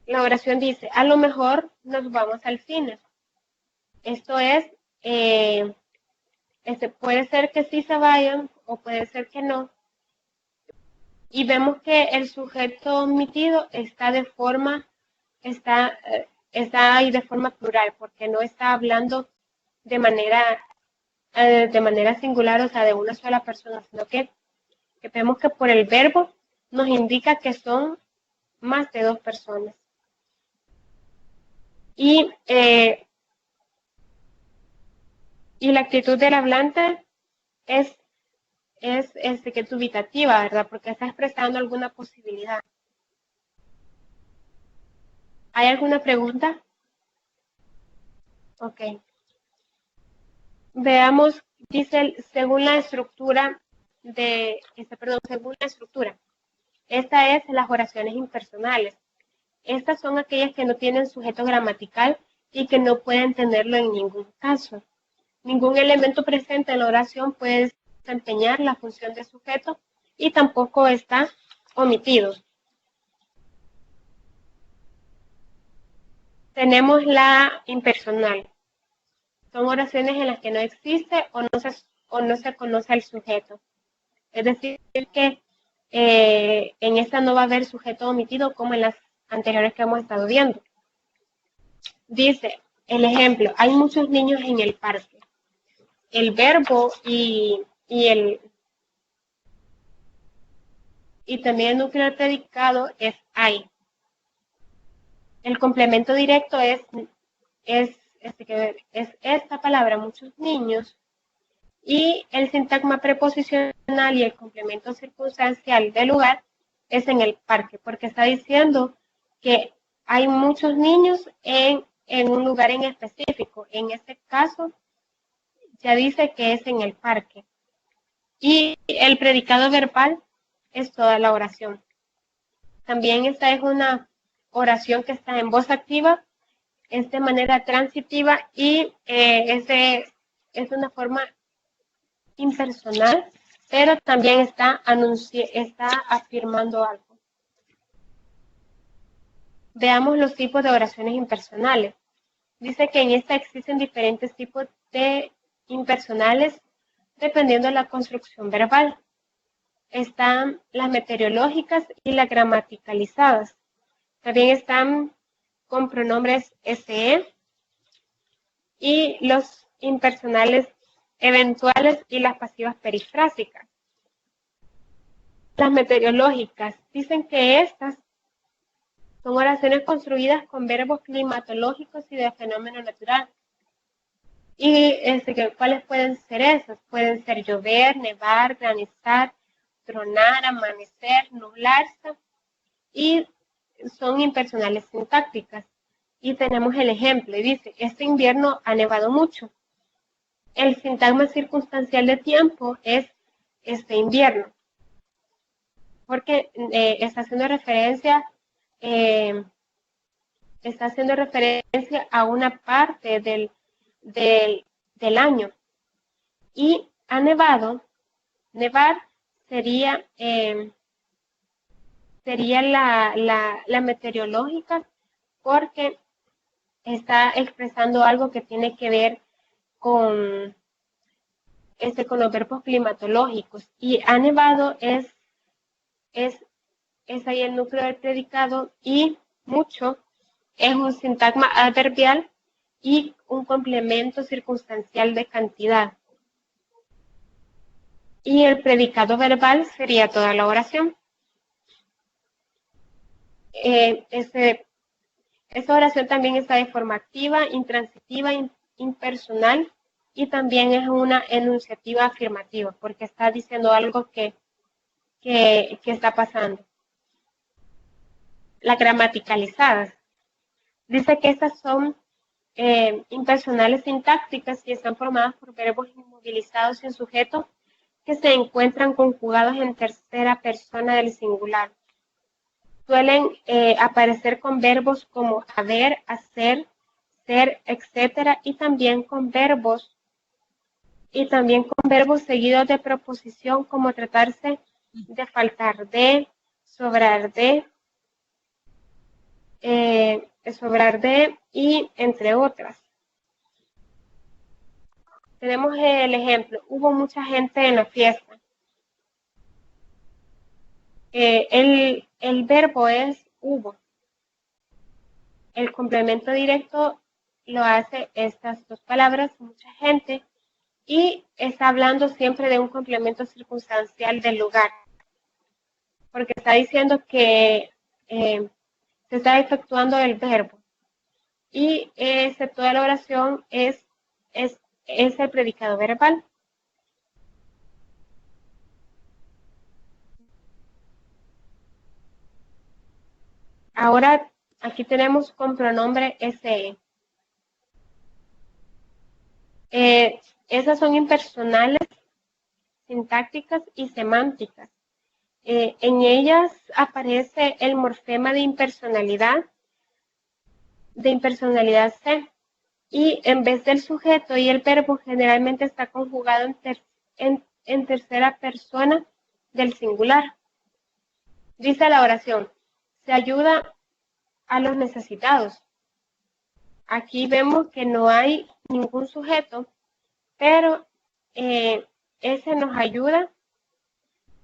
A: La oración dice, a lo mejor nos vamos al cine. Esto es, puede ser que sí se vayan o puede ser que no. Y vemos que el sujeto omitido está ahí de forma plural, porque no está hablando de manera singular, o sea, de una sola persona, sino que vemos que por el verbo nos indica que son más de dos personas. Y la actitud del hablante es que dubitativa, ¿verdad? Porque está expresando alguna posibilidad. ¿Hay alguna pregunta? Ok. Veamos, dice, según la estructura según la estructura. Esta es las oraciones impersonales. Estas son aquellas que no tienen sujeto gramatical y que no pueden tenerlo en ningún caso. Ningún elemento presente en la oración puede desempeñar la función de sujeto y tampoco está omitido. Tenemos la impersonal. Son oraciones en las que no existe o no se conoce el sujeto. Es decir, que en esta no va a haber sujeto omitido como en las anteriores que hemos estado viendo. Dice, el ejemplo, hay muchos niños en el parque. El verbo y también el núcleo del predicado es hay. El complemento directo es esta palabra, muchos niños, y el sintagma preposicional y el complemento circunstancial del lugar es en el parque, porque está diciendo que hay muchos niños en un lugar en específico. En este caso, ya dice que es en el parque. Y el predicado verbal es toda la oración. También esta es una oración que está en voz activa, es de manera transitiva y es una forma impersonal, pero también está afirmando algo. Veamos los tipos de oraciones impersonales. Dice que en esta existen diferentes tipos de impersonales dependiendo de la construcción verbal. Están las meteorológicas y las gramaticalizadas. También están con pronombres SE y los impersonales eventuales y las pasivas perifrásicas. Las meteorológicas dicen que estas son oraciones construidas con verbos climatológicos y de fenómeno natural. ¿Y cuáles pueden ser esas? Pueden ser llover, nevar, granizar, tronar, amanecer, nublarse, y son impersonales sintácticas. Y tenemos el ejemplo, y dice, este invierno ha nevado mucho. El sintagma circunstancial de tiempo es este invierno, porque está haciendo referencia a una parte del año. Y ha nevado, nevar sería la meteorológica, porque está expresando algo que tiene que ver con los verbos climatológicos. Y ha nevado es es ahí el núcleo del predicado, y mucho es un sintagma adverbial y un complemento circunstancial de cantidad. Y el predicado verbal sería toda la oración. Esa oración también está de forma activa, intransitiva, impersonal, y también es una enunciativa afirmativa, porque está diciendo algo que está pasando. Las gramaticalizadas. Dice que estas son impersonales sintácticas y están formadas por verbos inmovilizados sin sujeto que se encuentran conjugados en tercera persona del singular. Suelen aparecer con verbos como haber, hacer, ser, etcétera, y también con verbos seguidos de preposición, como tratarse de faltar de, sobrar de, y entre otras. Tenemos el ejemplo: hubo mucha gente en la fiesta. El verbo es hubo. El complemento directo lo hace estas dos palabras, mucha gente, y está hablando siempre de un complemento circunstancial del lugar, porque está diciendo que se está efectuando el verbo, y toda la oración es el predicado verbal. Ahora aquí tenemos con pronombre SE. Esas son impersonales, sintácticas y semánticas. En ellas aparece el morfema de impersonalidad C, y en vez del sujeto y el verbo generalmente está conjugado en tercera persona del singular. Dice la oración: se ayuda a los necesitados. Aquí vemos que no hay ningún sujeto, pero ese nos ayuda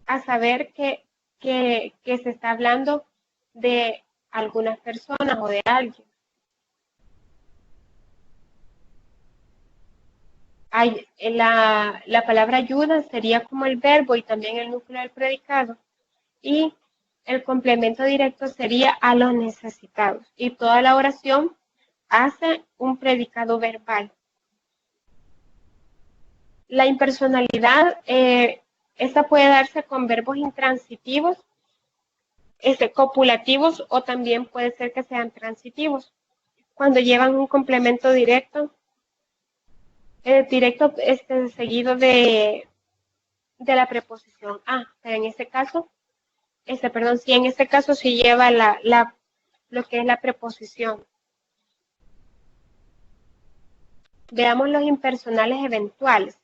A: a saber que se está hablando de algunas personas o de alguien. La palabra ayuda sería como el verbo y también el núcleo del predicado, y el complemento directo sería a los necesitados, y toda la oración hace un predicado verbal. La impersonalidad, esta puede darse con verbos intransitivos, copulativos, o también puede ser que sean transitivos, cuando llevan un complemento directo, seguido de la preposición a. Pero en este caso, sí lleva lo que es la preposición. Veamos los impersonales eventuales.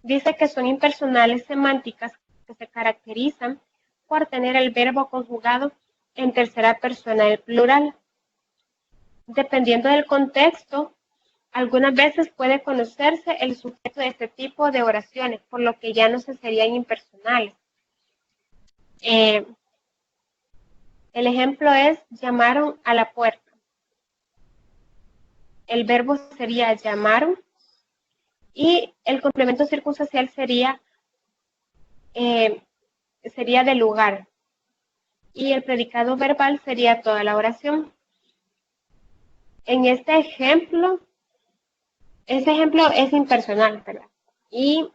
A: Dice que son impersonales semánticas que se caracterizan por tener el verbo conjugado en tercera persona del plural. Dependiendo del contexto, algunas veces puede conocerse el sujeto de este tipo de oraciones, por lo que ya no se serían impersonales. El ejemplo es: llamaron a la puerta. El verbo sería llamaron, y el complemento circunstancial sería de lugar, y el predicado verbal sería toda la oración. En este ejemplo es impersonal, ¿verdad? Y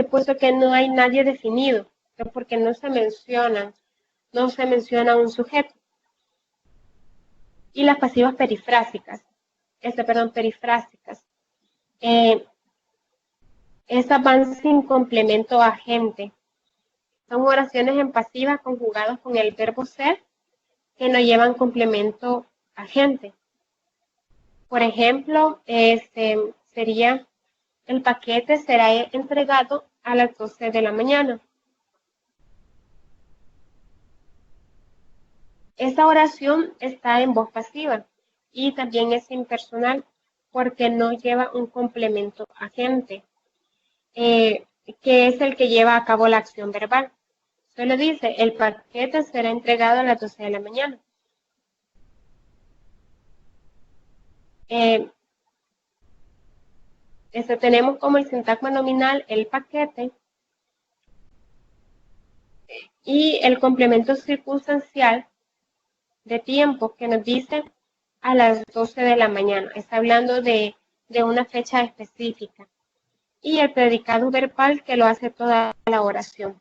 A: puesto que no hay nadie definido, porque no se menciona un sujeto. Y las pasivas perifrásicas, estas van sin complemento agente. Son oraciones en pasiva conjugadas con el verbo ser que no llevan complemento agente. Por ejemplo, sería: el paquete será entregado a las 12 de la mañana. Esta oración está en voz pasiva y también es impersonal porque no lleva un complemento agente. que es el que lleva a cabo la acción verbal. Solo dice, el paquete será entregado a las 12 de la mañana. Tenemos como el sintagma nominal el paquete y el complemento circunstancial de tiempo que nos dice a las 12 de la mañana. Está hablando de una fecha específica. Y el predicado verbal que lo hace toda la oración.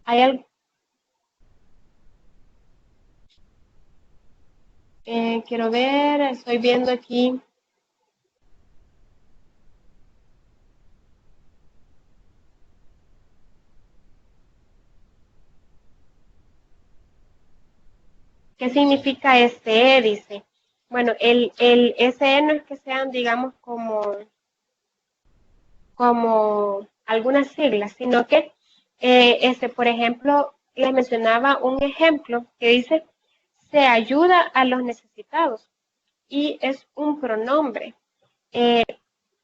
A: Hay algo, quiero ver, estoy viendo aquí. ¿Qué significa SE? Dice. Bueno, el SE no es que sean, digamos, como algunas siglas, sino que, por ejemplo, les mencionaba un ejemplo que dice, se ayuda a los necesitados, y es un pronombre.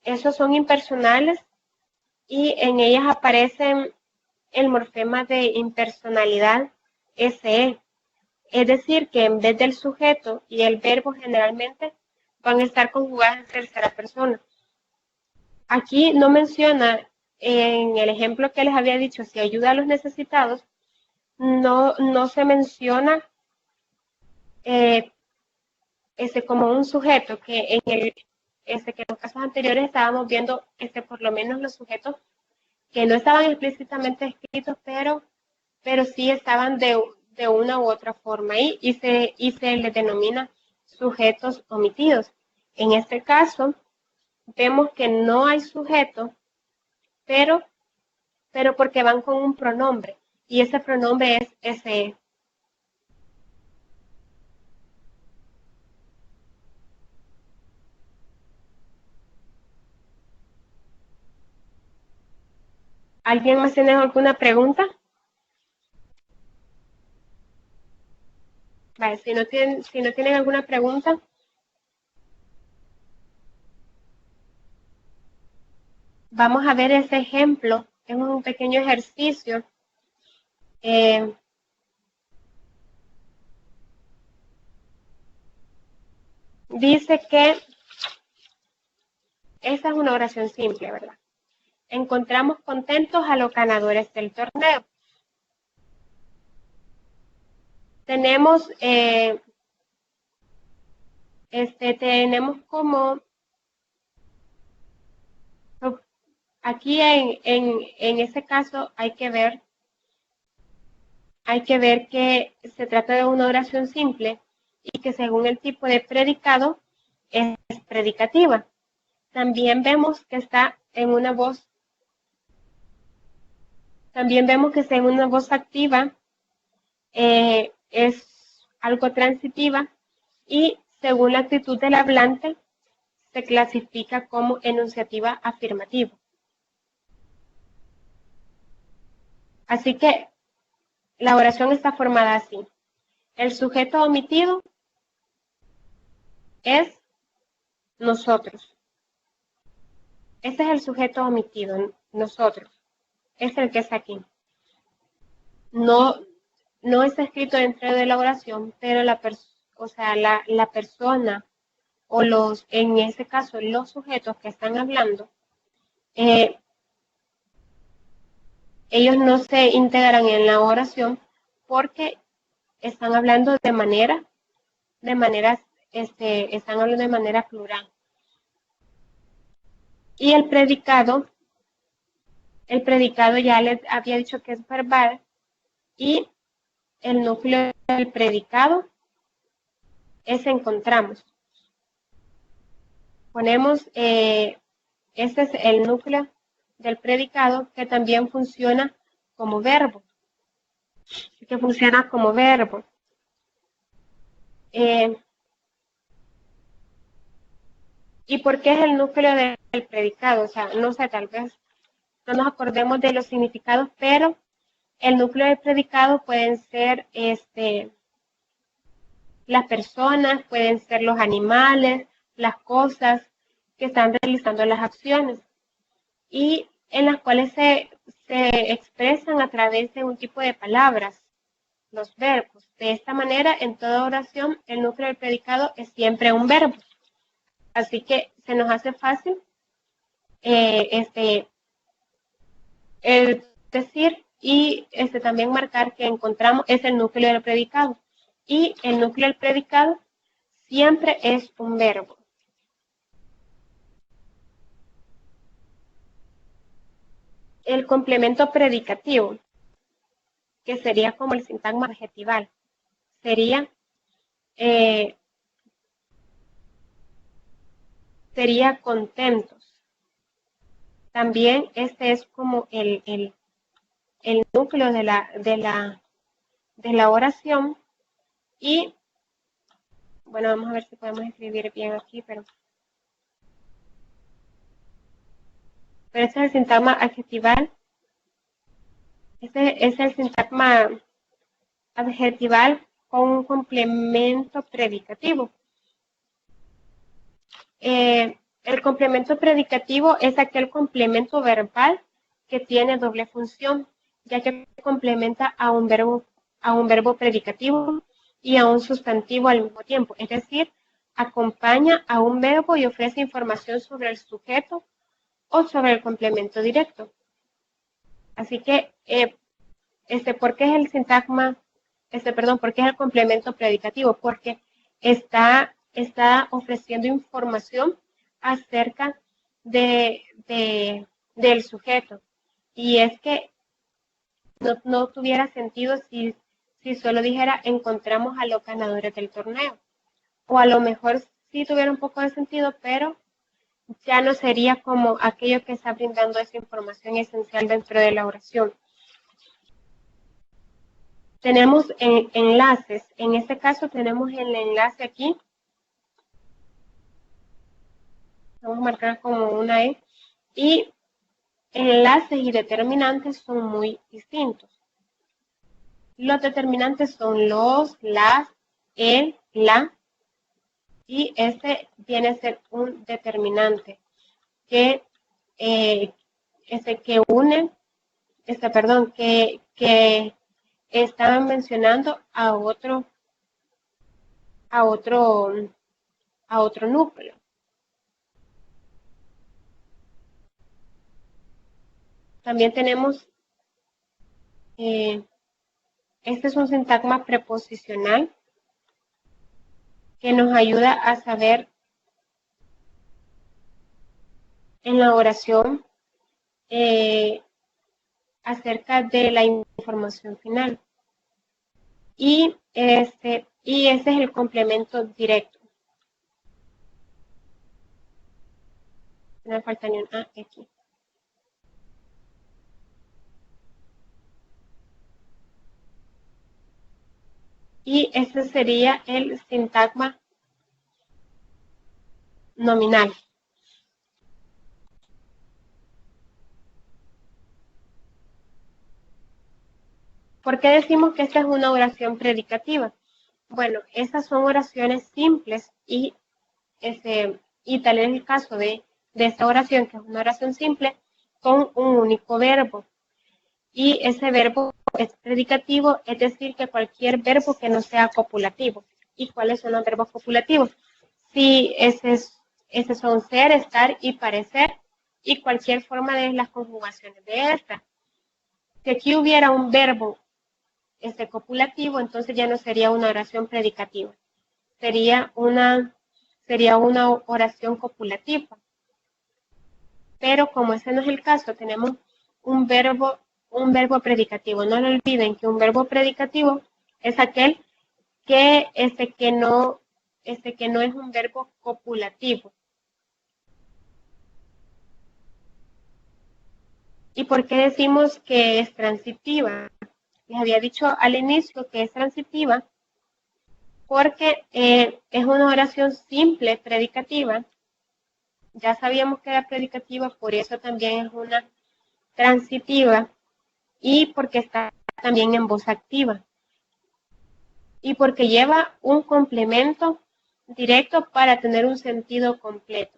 A: Esos son impersonales y en ellas aparecen el morfema de impersonalidad SE. Es decir, que en vez del sujeto y el verbo generalmente van a estar conjugadas en tercera persona. Aquí no menciona, en el ejemplo que les había dicho, si ayuda a los necesitados, no se menciona como un sujeto, que en los casos anteriores estábamos viendo por lo menos los sujetos que no estaban explícitamente escritos, pero sí estaban de una u otra forma ahí, y se les denomina sujetos omitidos. En este caso, vemos que no hay sujeto, pero porque van con un pronombre, y ese pronombre es ese. ¿Alguien más tiene alguna pregunta? Vale, si no tienen alguna pregunta, vamos a ver ese ejemplo. Es un pequeño ejercicio. Dice que esta es una oración simple, ¿verdad? Encontramos contentos a los ganadores del torneo. Tenemos, tenemos como, aquí en ese caso hay que ver que se trata de una oración simple y que según el tipo de predicado es predicativa. También vemos que está en una voz. También vemos que está en una voz activa, es algo transitiva, y según la actitud del hablante se clasifica como enunciativa afirmativa. Así que la oración está formada así. El sujeto omitido es nosotros. Ese es el sujeto omitido, nosotros. Es el que está aquí. No está escrito dentro de la oración, pero la persona o en ese caso, los sujetos que están hablando, ellos no se integran en la oración porque están hablando están hablando de manera plural. Y el predicado ya les había dicho que es verbal, y el núcleo del predicado es encontramos. Ponemos, este es el núcleo del predicado, que también funciona como verbo. ¿Y por qué es el núcleo del predicado? O sea, no sé, tal vez no nos acordemos de los significados, pero El núcleo del predicado pueden ser las personas, pueden ser los animales, las cosas que están realizando las acciones y en las cuales se expresan a través de un tipo de palabras, los verbos. De esta manera, en toda oración, el núcleo del predicado es siempre un verbo. Así que se nos hace fácil el decir y también marcar que encontramos es el núcleo del predicado. Y el núcleo del predicado siempre es un verbo. El complemento predicativo, que sería como el sintagma adjetival, sería contentos. También este es como el núcleo de la oración. Y bueno, vamos a ver si podemos escribir bien aquí, pero este es el sintagma adjetival. Este es el sintagma adjetival con un complemento predicativo. El complemento predicativo es aquel complemento verbal que tiene doble función, ya que complementa a un verbo predicativo y a un sustantivo al mismo tiempo. Es decir, acompaña a un verbo y ofrece información sobre el sujeto o sobre el complemento directo. Así que, ¿por qué es el sintagma? ¿Por qué es el complemento predicativo? Porque está ofreciendo información acerca del sujeto. Y es que no tuviera sentido si solo dijera encontramos a los ganadores del torneo. O a lo mejor sí tuviera un poco de sentido, pero ya no sería como aquello que está brindando esa información esencial dentro de la oración. Tenemos enlaces. En este caso tenemos el enlace aquí. Vamos a marcar como una E. Y enlaces y determinantes son muy distintos. Los determinantes son los, las, el, la. Y este viene a ser un determinante que une, que estaban mencionando a otro núcleo. También tenemos, este es un sintagma preposicional que nos ayuda a saber en la oración acerca de la información final. Y ese es el complemento directo. No me falta ni un A aquí. Y ese sería el sintagma nominal. ¿Por qué decimos que esta es una oración predicativa? Bueno, estas son oraciones simples y tal es el caso de esta oración, que es una oración simple, con un único verbo. Y ese verbo es predicativo, es decir, que cualquier verbo que no sea copulativo. ¿Y cuáles son los verbos copulativos? Sí, esos son ser, estar y parecer, y cualquier forma de las conjugaciones de esta. Si aquí hubiera un verbo copulativo, entonces ya no sería una oración predicativa. Sería una oración copulativa. Pero como ese no es el caso, tenemos un verbo predicativo. No lo olviden que un verbo predicativo es aquel que no es un verbo copulativo. ¿Y por qué decimos que es transitiva? Les había dicho al inicio que es transitiva porque es una oración simple, predicativa. Ya sabíamos que era predicativa, por eso también es una transitiva y porque está también en voz activa. Y porque lleva un complemento directo para tener un sentido completo.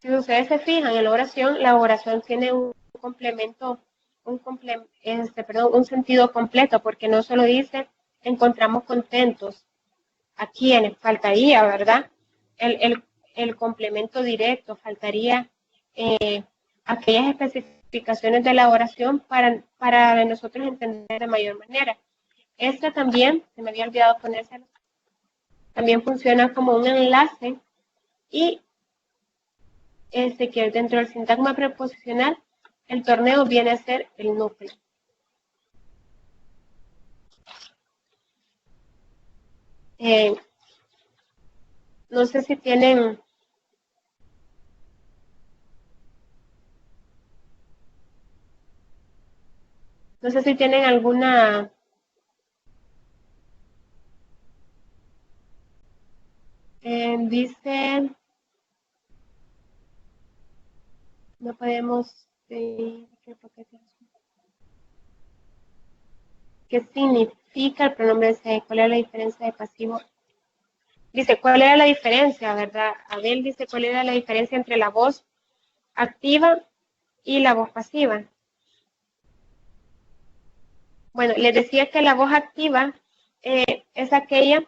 A: Si ustedes se fijan en la oración tiene un complemento, un sentido completo, porque no solo dice encontramos contentos a quienes, faltaría, ¿verdad? El complemento directo, faltaría aquellas especificaciones de la oración para nosotros entender de mayor manera. Este también, se me había olvidado ponérselo, también funciona como un enlace y que dentro del sintagma preposicional, el torneo viene a ser el núcleo. No sé si tienen alguna dice no podemos ¿qué significa el pronombre se? ¿Cuál es la diferencia de pasivo? Dice, ¿cuál era la diferencia, verdad? Abel dice, ¿cuál era la diferencia entre la voz activa y la voz pasiva? Bueno, les decía que la voz activa es aquella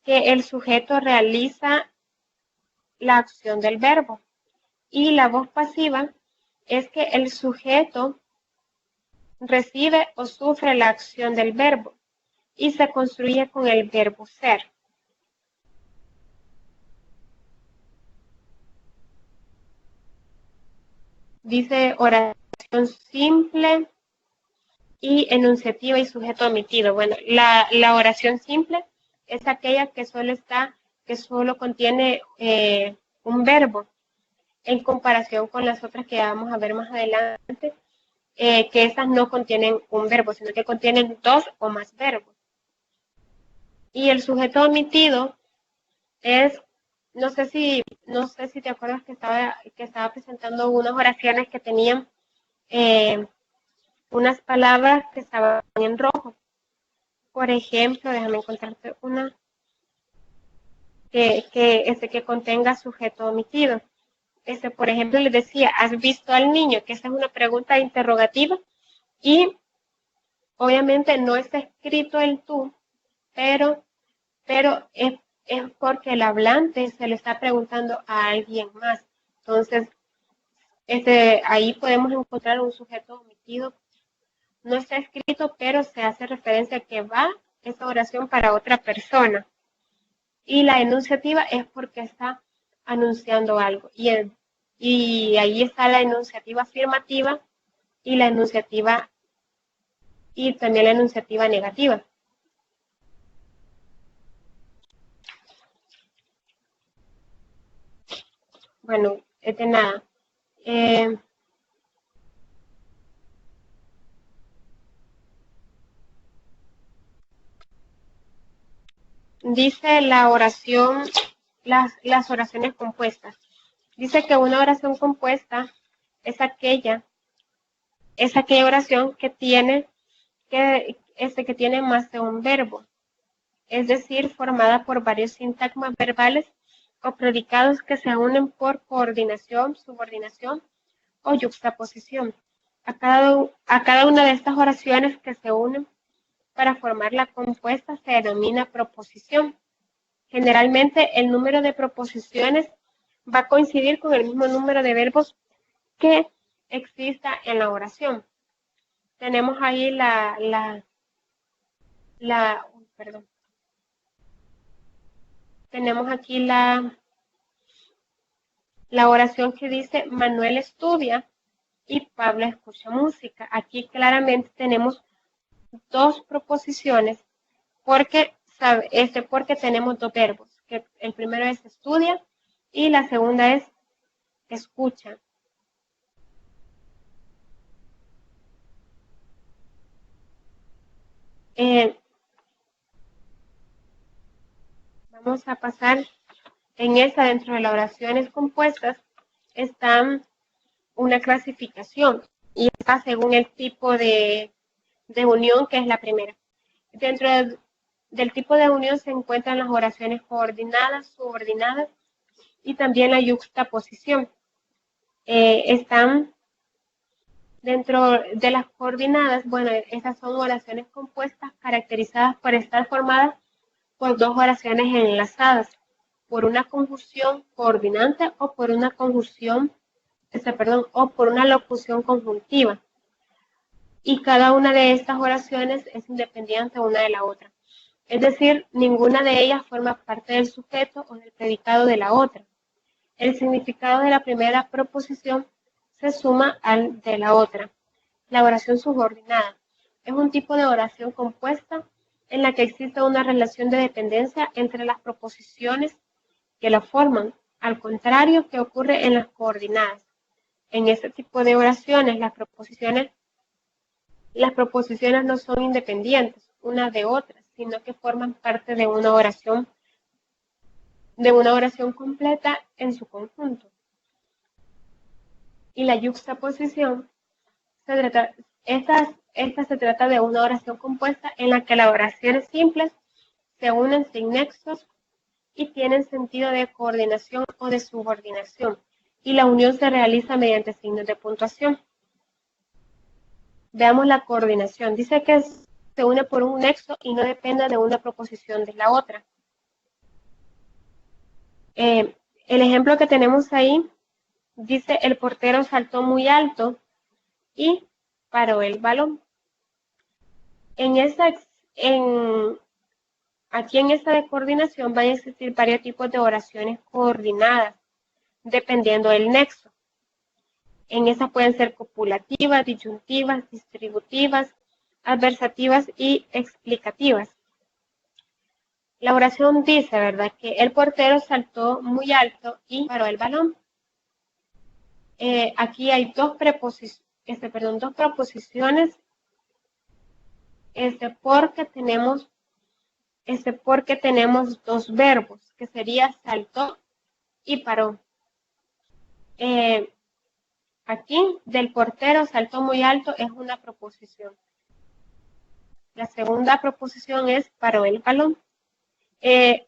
A: que el sujeto realiza la acción del verbo. Y la voz pasiva es que el sujeto recibe o sufre la acción del verbo y se construye con el verbo ser. Dice oración simple y enunciativa y sujeto omitido. Bueno, la oración simple es aquella que solo contiene un verbo, en comparación con las otras que vamos a ver más adelante, que esas no contienen un verbo, sino que contienen dos o más verbos. Y el sujeto omitido es, no sé si te acuerdas que estaba presentando unas oraciones que tenían unas palabras que estaban en rojo. Por ejemplo, déjame encontrarte una que contenga sujeto omitido. Por ejemplo, les decía, ¿has visto al niño? Que esa es una pregunta interrogativa y obviamente no está escrito el tú, pero es porque el hablante se le está preguntando a alguien más. Entonces, ahí podemos encontrar un sujeto omitido. No está escrito, pero se hace referencia a que va esa oración para otra persona. Y la enunciativa es porque está anunciando algo. Y ahí está la enunciativa afirmativa y también la enunciativa negativa. Bueno, de nada. Dice la oración, las oraciones compuestas. Dice que una oración compuesta es aquella oración que tiene más de un verbo, es decir, formada por varios sintagmas verbales o predicados que se unen por coordinación, subordinación o yuxtaposición. A cada una de estas oraciones que se unen para formar la compuesta se denomina proposición. Generalmente el número de proposiciones va a coincidir con el mismo número de verbos que exista en la oración. Tenemos ahí tenemos aquí la oración que dice Manuel estudia y Pablo escucha música. Aquí claramente tenemos dos proposiciones porque tenemos dos verbos, que el primero es estudia y la segunda es escucha. Vamos a pasar dentro de las oraciones compuestas está una clasificación. y está según el tipo de unión, que es la primera. Dentro del tipo de unión se encuentran las oraciones coordinadas, subordinadas y también la yuxtaposición. Están dentro de las coordinadas, bueno, esas son oraciones compuestas caracterizadas por estar formadas por dos oraciones enlazadas, por una conjunción coordinante o por una conjunción, o por una locución conjuntiva. Y cada una de estas oraciones es independiente una de la otra. Es decir, ninguna de ellas forma parte del sujeto o del predicado de la otra. El significado de la primera proposición se suma al de la otra. La oración subordinada es un tipo de oración compuesta en la que existe una relación de dependencia entre las proposiciones que la forman, al contrario que ocurre en las coordinadas. En este tipo de oraciones, las proposiciones no son independientes una de otras, sino que forman parte de una oración completa en su conjunto. Y la yuxtaposición esta se trata de una oración compuesta en la que las oraciones simples se unen sin nexos y tienen sentido de coordinación o de subordinación, y la unión se realiza mediante signos de puntuación. Veamos la coordinación. Dice que se une por un nexo y no depende de una proposición de la otra. El ejemplo que tenemos ahí dice: el portero saltó muy alto y paró el balón. Aquí en esta de coordinación van a existir varios tipos de oraciones coordinadas, dependiendo del nexo. En esas pueden ser copulativas, disyuntivas, distributivas, adversativas y explicativas. La oración dice, ¿verdad?, que el portero saltó muy alto y paró el balón. Aquí hay dos proposiciones, porque tenemos dos verbos, que sería saltó y paró. Aquí, del portero saltó muy alto, es una proposición. La segunda proposición es paró el balón. El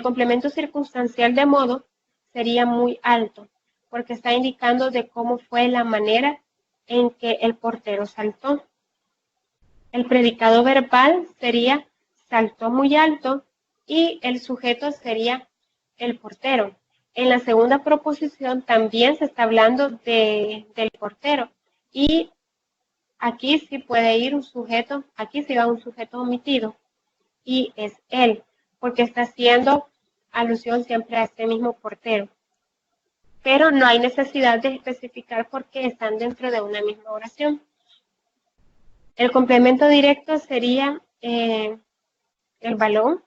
A: complemento circunstancial de modo sería muy alto, porque está indicando de cómo fue la manera en que el portero saltó. El predicado verbal sería saltó muy alto y el sujeto sería el portero. En la segunda proposición también se está hablando del portero, y aquí sí puede ir un sujeto, aquí sí va un sujeto omitido y es él, porque está haciendo alusión siempre a este mismo portero. Pero no hay necesidad de especificar porque están dentro de una misma oración. El complemento directo sería el balón,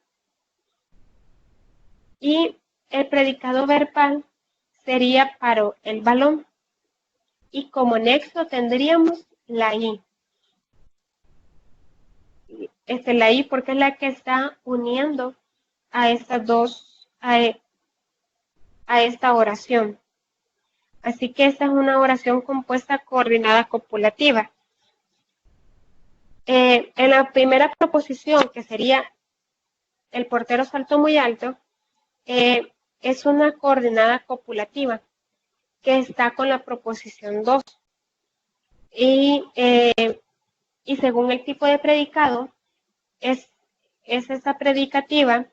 A: y el predicado verbal sería paró el balón, y como nexo tendríamos la I. La I porque es la que está uniendo a estas dos, a esta oración. Así que esta es una oración compuesta coordinada copulativa. En la primera proposición, que sería el portero saltó muy alto, es una coordinada copulativa que está con la proposición 2. Y según el tipo de predicado, es esa predicativa,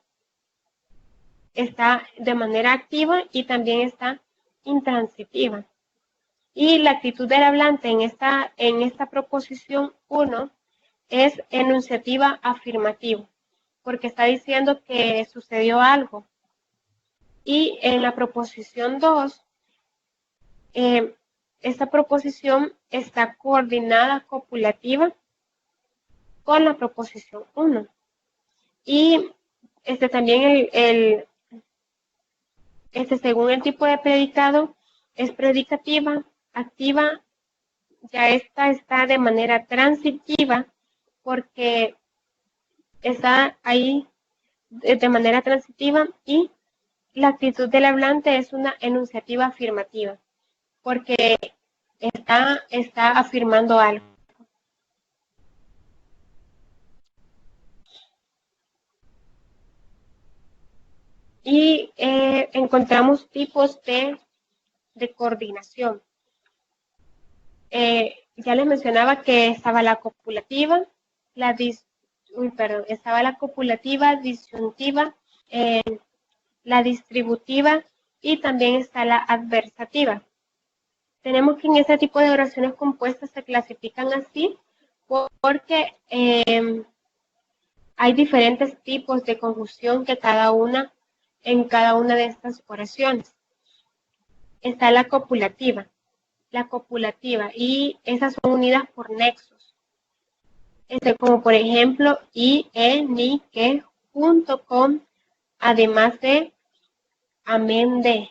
A: está de manera activa y también está intransitiva. Y la actitud del hablante en esta proposición 1 es enunciativa afirmativa, porque está diciendo que sucedió algo. Y en la proposición 2, esta proposición está coordinada copulativa con la proposición 1. Y también según el tipo de predicado, es predicativa, activa, ya esta está de manera transitiva, porque está ahí de manera transitiva, y la actitud del hablante es una enunciativa afirmativa, porque está afirmando algo. Y encontramos tipos de coordinación. Ya les mencionaba que estaba la copulativa, estaba la copulativa, disyuntiva, la distributiva y también está la adversativa. Tenemos que en ese tipo de oraciones compuestas se clasifican así porque hay diferentes tipos de conjunción en cada una de estas oraciones. Está la copulativa, y esas son unidas por nexos. Como por ejemplo, y, ni, que, junto con, además de, amén de.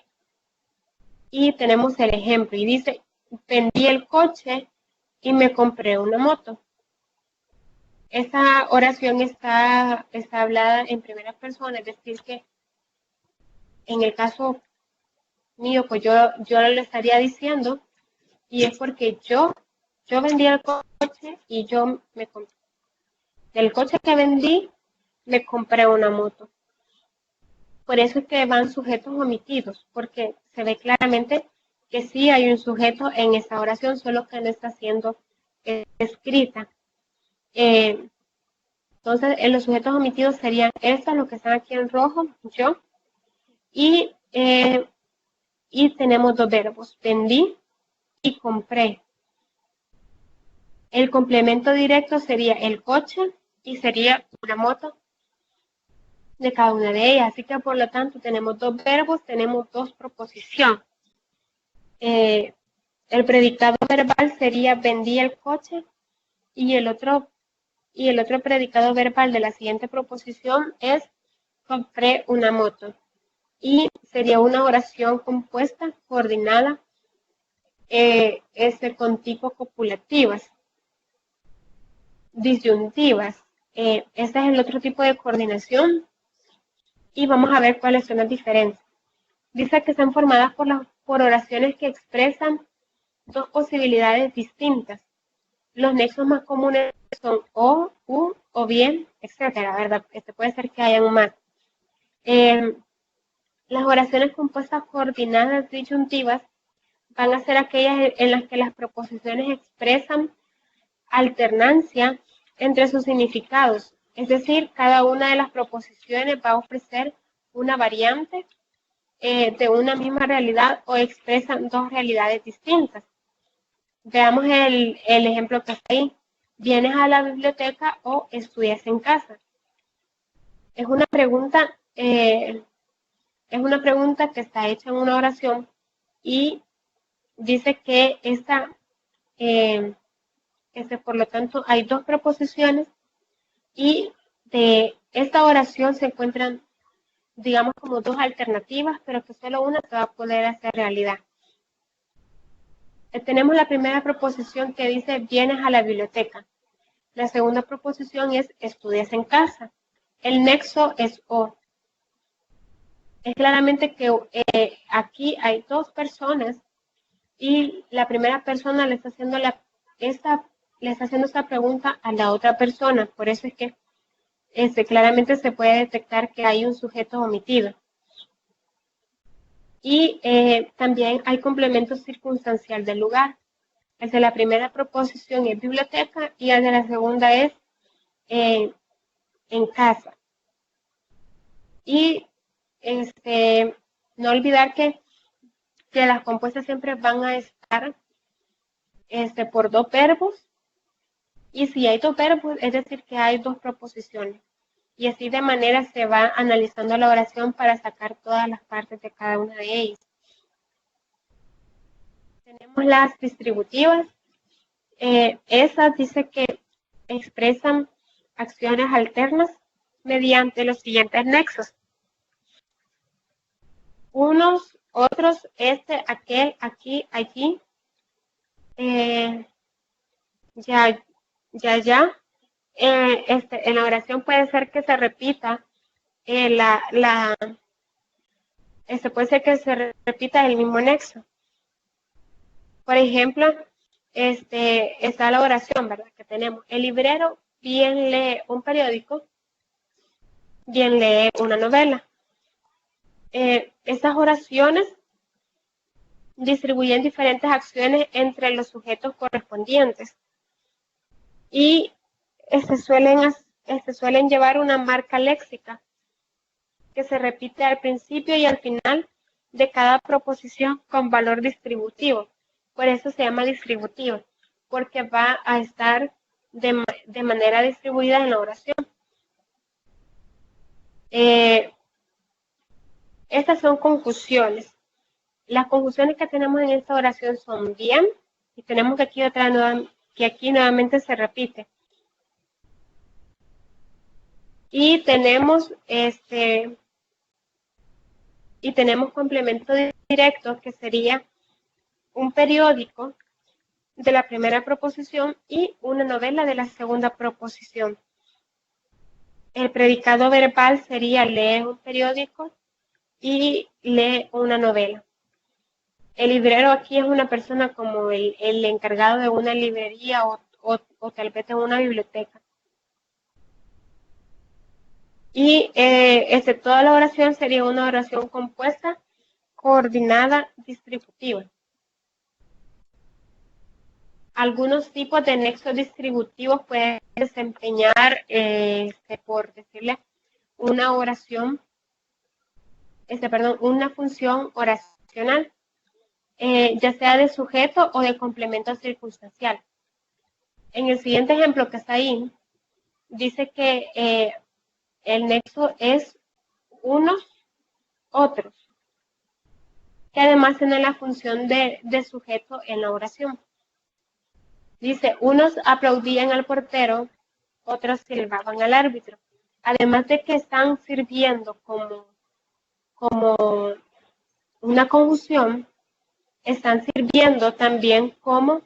A: Y tenemos el ejemplo, y dice, vendí el coche y me compré una moto. Esa oración está hablada en primera persona, es decir que en el caso mío, pues yo lo estaría diciendo, y es porque yo vendí el coche y yo me compré. Del coche que vendí, me compré una moto. Por eso es que van sujetos omitidos, porque se ve claramente que sí hay un sujeto en esa oración, solo que no está siendo escrita. Entonces, los sujetos omitidos serían estos, los que están aquí en rojo, yo, y tenemos dos verbos, vendí y compré. El complemento directo sería el coche y sería una moto de cada una de ellas. Así que, por lo tanto, tenemos dos verbos, tenemos dos proposiciones. El predicado verbal sería vendí el coche y el otro predicado verbal de la siguiente proposición es compré una moto. Y sería una oración compuesta, coordinada, con tipos copulativas, disyuntivas. Este es el otro tipo de coordinación y vamos a ver cuáles son las diferencias. Dice que están formadas por oraciones que expresan dos posibilidades distintas. Los nexos más comunes son o, u, o bien, etcétera, ¿verdad? Puede ser que hayan más. Las oraciones compuestas coordinadas disyuntivas van a ser aquellas en las que las proposiciones expresan alternancia entre sus significados. Es decir, cada una de las proposiciones va a ofrecer una variante de una misma realidad o expresan dos realidades distintas. Veamos el ejemplo que está ahí. ¿Vienes a la biblioteca o estudias en casa? Es una pregunta que está hecha en una oración y dice que por lo tanto, hay dos proposiciones y de esta oración se encuentran, digamos, como dos alternativas, pero que solo una se va a poder hacer realidad. Tenemos la primera proposición que dice vienes a la biblioteca. La segunda proposición es estudias en casa. El nexo es o. Es claramente que aquí hay dos personas y la primera persona le está haciendo esta pregunta a la otra persona. Por eso es que claramente se puede detectar que hay un sujeto omitido. Y también hay complemento circunstancial del lugar. El de la primera proposición es biblioteca y el de la segunda es en casa. Y no olvidar que las compuestas siempre van a estar por dos verbos. Y si hay dos verbos, es decir, que hay dos proposiciones. Y así de manera se va analizando la oración para sacar todas las partes de cada una de ellas. Tenemos las distributivas. Esas dice que expresan acciones alternas mediante los siguientes nexos. Unos, otros, aquel, aquí, allí, ya. En la oración puede ser que se repita puede ser que se repita el mismo nexo. Por ejemplo, está la oración, ¿verdad? Que tenemos. El librero bien lee un periódico, bien lee una novela. Estas oraciones distribuyen diferentes acciones entre los sujetos correspondientes y suelen llevar una marca léxica que se repite al principio y al final de cada proposición con valor distributivo. Por eso se llama distributivo, porque va a estar de manera distribuida en la oración. Estas son conjunciones. Las conjunciones que tenemos en esta oración son bien, y tenemos que aquí nuevamente se repite. Y tenemos complemento directo, que sería un periódico de la primera proposición y una novela de la segunda proposición. El predicado verbal sería lee un periódico y lee una novela. El librero aquí es una persona como el encargado de una librería o tal vez de una biblioteca. Y toda la oración sería una oración compuesta, coordinada, distributiva. Algunos tipos de nexos distributivos pueden desempeñar, por decirle, una oración, una función oracional, ya sea de sujeto o de complemento circunstancial. En el siguiente ejemplo que está ahí, dice que el nexo es unos, otros, que además tiene la función de sujeto en la oración. Dice, unos aplaudían al portero, otros silbaban al árbitro. Además de que están sirviendo como una conjunción, están sirviendo también como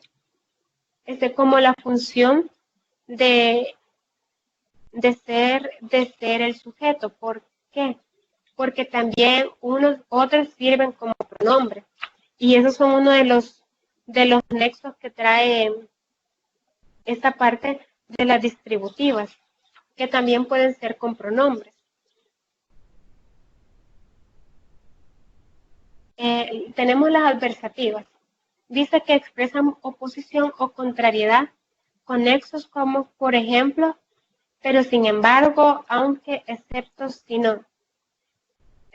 A: la función de ser el sujeto. ¿Por qué? Porque también otros sirven como pronombre. Y esos son uno de los nexos que trae esta parte de las distributivas, que también pueden ser con pronombres. Tenemos las adversativas. Dice que expresan oposición o contrariedad con nexos como, por ejemplo, pero sin embargo, aunque, excepto, si no.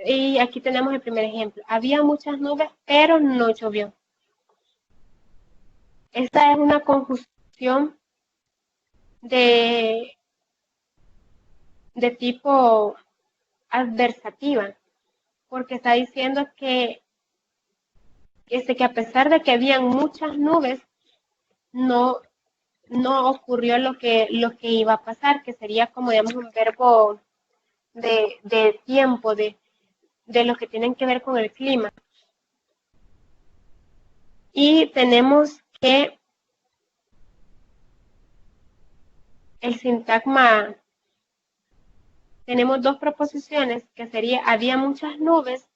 A: Y aquí tenemos el primer ejemplo. Había muchas nubes, pero no llovió. Esta es una conjunción de tipo adversativa, porque está diciendo que a pesar de que habían muchas nubes, no ocurrió lo que iba a pasar, que sería como, digamos, un verbo de tiempo, de lo que tienen que ver con el clima. Y tenemos que el sintagma, tenemos dos proposiciones, que sería había muchas nubes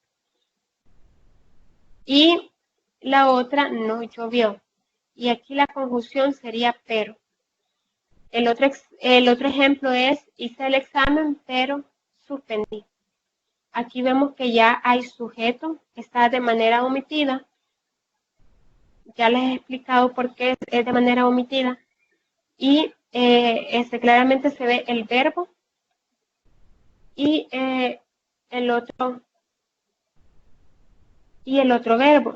A: y la otra no llovió. Y aquí la conjunción sería pero. El otro ejemplo es hice el examen pero suspendí. Aquí vemos que ya hay sujeto, está de manera omitida. Ya les he explicado por qué es de manera omitida. Y claramente se ve el verbo y el otro verbo.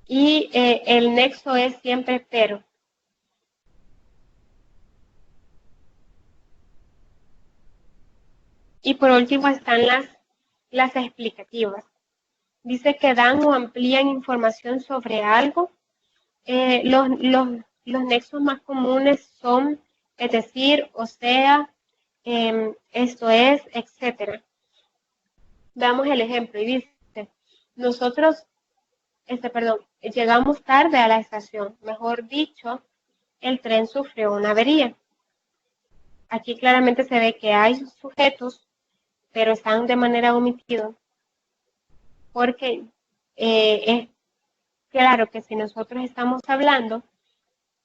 A: Y el nexo es siempre pero. Y por último están las explicativas. Dice que dan o amplían información sobre algo. Los nexos más comunes son, es decir, o sea, esto es, etcétera. Veamos el ejemplo y dice, nosotros, llegamos tarde a la estación. Mejor dicho, el tren sufrió una avería. Aquí claramente se ve que hay sujetos pero están de manera omitida, porque es claro que si nosotros estamos hablando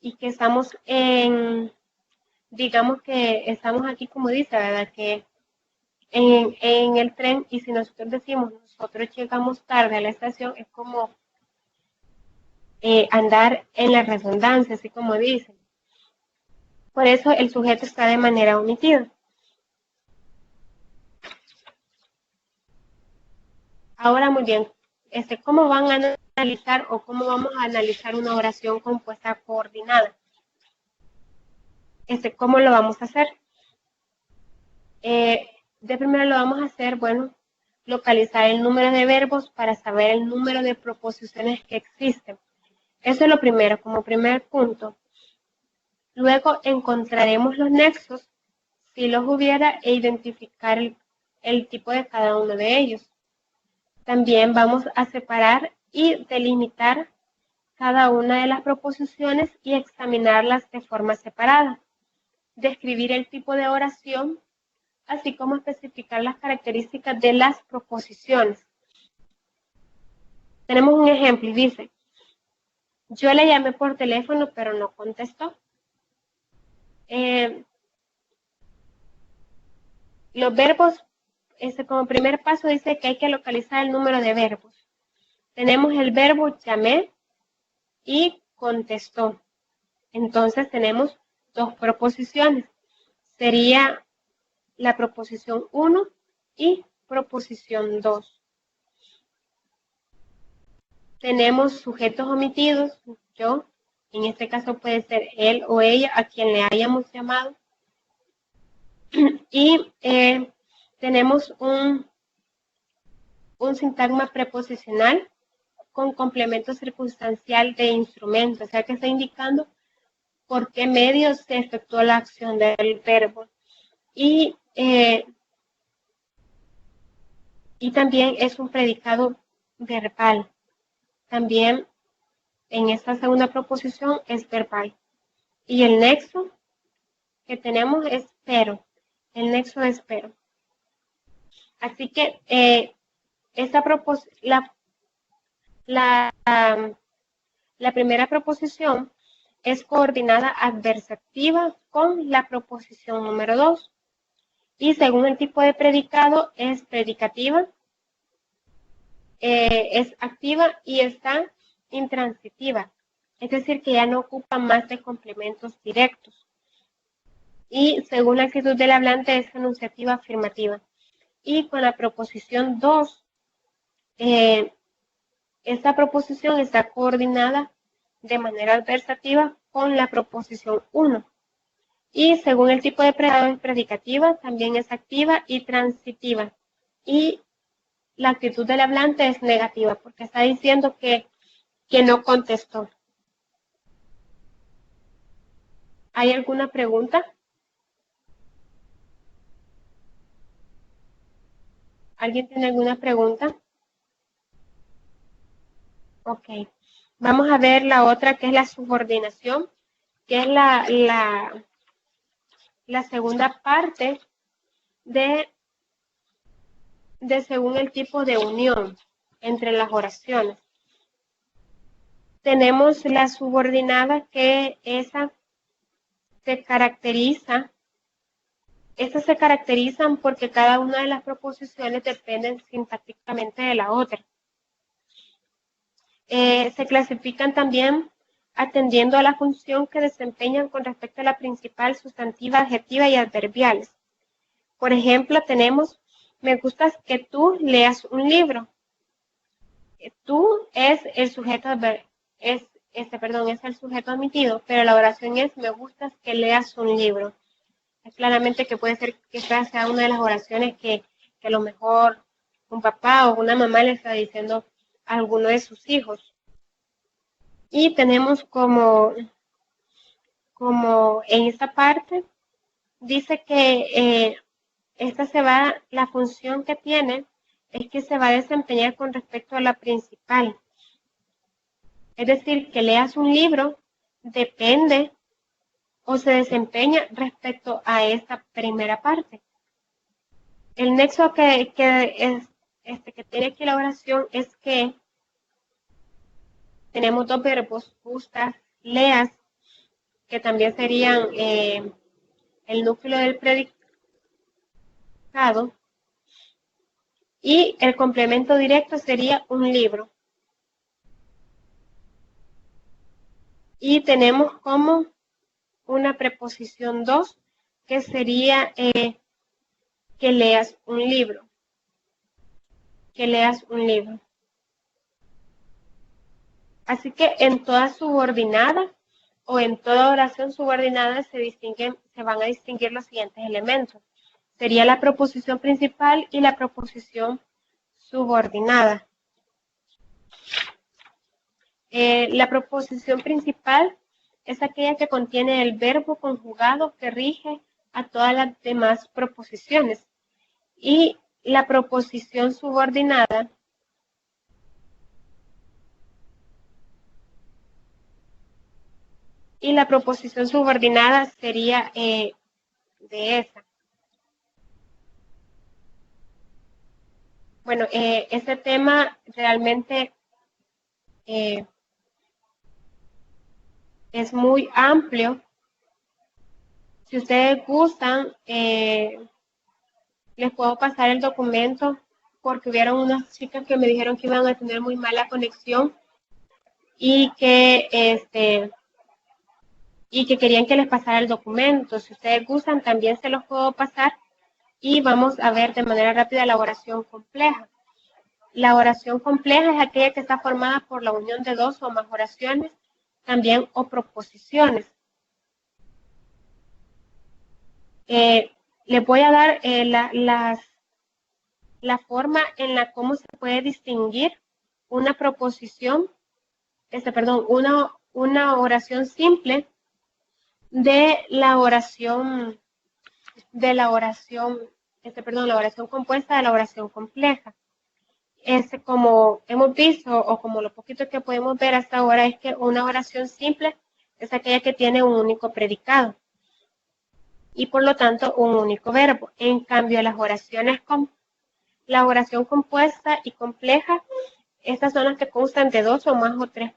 A: y que estamos digamos que estamos aquí como dice, ¿verdad? Que en el tren, y si nosotros decimos nosotros llegamos tarde a la estación, es como andar en la redundancia, así como dicen. Por eso el sujeto está de manera omitida. Ahora, muy bien, ¿cómo van a analizar o cómo vamos a analizar una oración compuesta coordinada? ¿Cómo lo vamos a hacer? De primero lo vamos a hacer, bueno, localizar el número de verbos para saber el número de proposiciones que existen. Eso es lo primero, como primer punto. Luego encontraremos los nexos, si los hubiera, e identificar el tipo de cada uno de ellos. También vamos a separar y delimitar cada una de las proposiciones y examinarlas de forma separada. Describir el tipo de oración, así como especificar las características de las proposiciones. Tenemos un ejemplo y dice, yo le llamé por teléfono, pero no contestó. Los verbos, como primer paso dice que hay que localizar el número de verbos. Tenemos el verbo llamé y contestó. Entonces tenemos dos proposiciones. Sería la proposición 1 y proposición 2. Tenemos sujetos omitidos, yo, en este caso puede ser él o ella, a quien le hayamos llamado. Y tenemos un sintagma preposicional con complemento circunstancial de instrumento, o sea que está indicando por qué medio se efectuó la acción del verbo. Y también es un predicado verbal. También en esta segunda proposición es verbal. Y el nexo que tenemos es pero. El nexo es pero. Así que la primera proposición es coordinada adversativa con la proposición número 2. Y según el tipo de predicado es predicativa, es activa y está intransitiva. Es decir, que ya no ocupa más de complementos directos. Y según la actitud del hablante es enunciativa afirmativa. Y con la proposición 2, esta proposición está coordinada de manera adversativa con la proposición 1. Y según el tipo de predicado es predicativa, también es activa y transitiva. Y la actitud del hablante es negativa, porque está diciendo que no contestó. ¿Hay alguna pregunta? ¿Alguien tiene alguna pregunta? Ok. Vamos a ver la otra, que es la subordinación, que es la segunda parte de según el tipo de unión entre las oraciones. Tenemos la subordinada, que esa se caracterizan porque cada una de las proposiciones dependen sintácticamente de la otra. Se clasifican también atendiendo a la función que desempeñan con respecto a la principal, sustantiva, adjetiva y adverbiales. Por ejemplo, tenemos, me gusta que tú leas un libro. Tú es el sujeto, es el sujeto omitido, pero la oración es, me gusta que leas un libro. Es claramente que puede ser que esta sea una de las oraciones que a lo mejor un papá o una mamá le está diciendo a alguno de sus hijos. Y tenemos como en esta parte, dice que la función que tiene es que se va a desempeñar con respecto a la principal. Es decir, que leas un libro depende o se desempeña respecto a esta primera parte. El nexo que tiene aquí la oración es que tenemos dos verbos, gustas, leas, que también serían el núcleo del predicado, y el complemento directo sería un libro. Y tenemos como una preposición 2, que sería que leas un libro. Que leas un libro. Así que en toda subordinada o en toda oración subordinada se van a distinguir los siguientes elementos. Sería la proposición principal y la proposición subordinada. La proposición principal es aquella que contiene el verbo conjugado que rige a todas las demás proposiciones. Y la proposición subordinada sería de esa. Bueno, este tema realmente es muy amplio. Si ustedes gustan, les puedo pasar el documento, porque hubieron unas chicas que me dijeron que iban a tener muy mala conexión y que querían que les pasara el documento. Si ustedes gustan, también se los puedo pasar y vamos a ver de manera rápida la oración compleja. La oración compleja es aquella que está formada por la unión de dos o más oraciones, también o proposiciones. Les voy a dar la forma en la cómo se puede distinguir una proposición, una oración simple de la oración compuesta de la oración compleja. Como hemos visto, o como lo poquito que podemos ver hasta ahora, es que una oración simple es aquella que tiene un único predicado y por lo tanto un único verbo. En cambio, la oración compuesta y compleja, estas son las que constan de dos o más o tres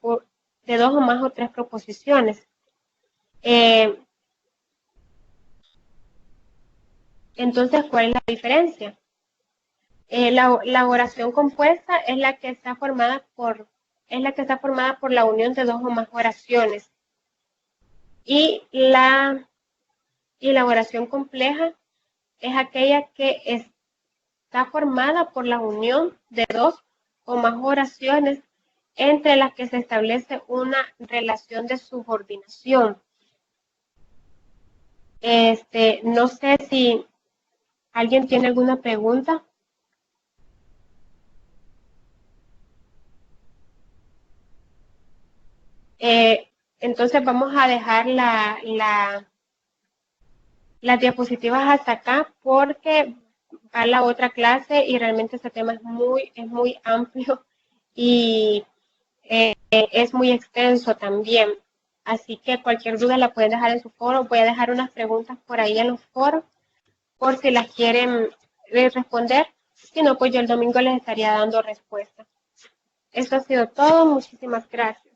A: proposiciones. Entonces, ¿cuál es la diferencia? La oración compuesta es la que está formada por la unión de dos o más oraciones. Y la oración compleja es aquella que está formada por la unión de dos o más oraciones entre las que se establece una relación de subordinación. No sé si alguien tiene alguna pregunta. Entonces vamos a dejar las diapositivas hasta acá, porque va la otra clase y realmente este tema es muy amplio y es muy extenso también. Así que cualquier duda la pueden dejar en su foro. Voy a dejar unas preguntas por ahí en los foros por si las quieren responder. Si no, pues yo el domingo les estaría dando respuesta. Esto ha sido todo. Muchísimas gracias.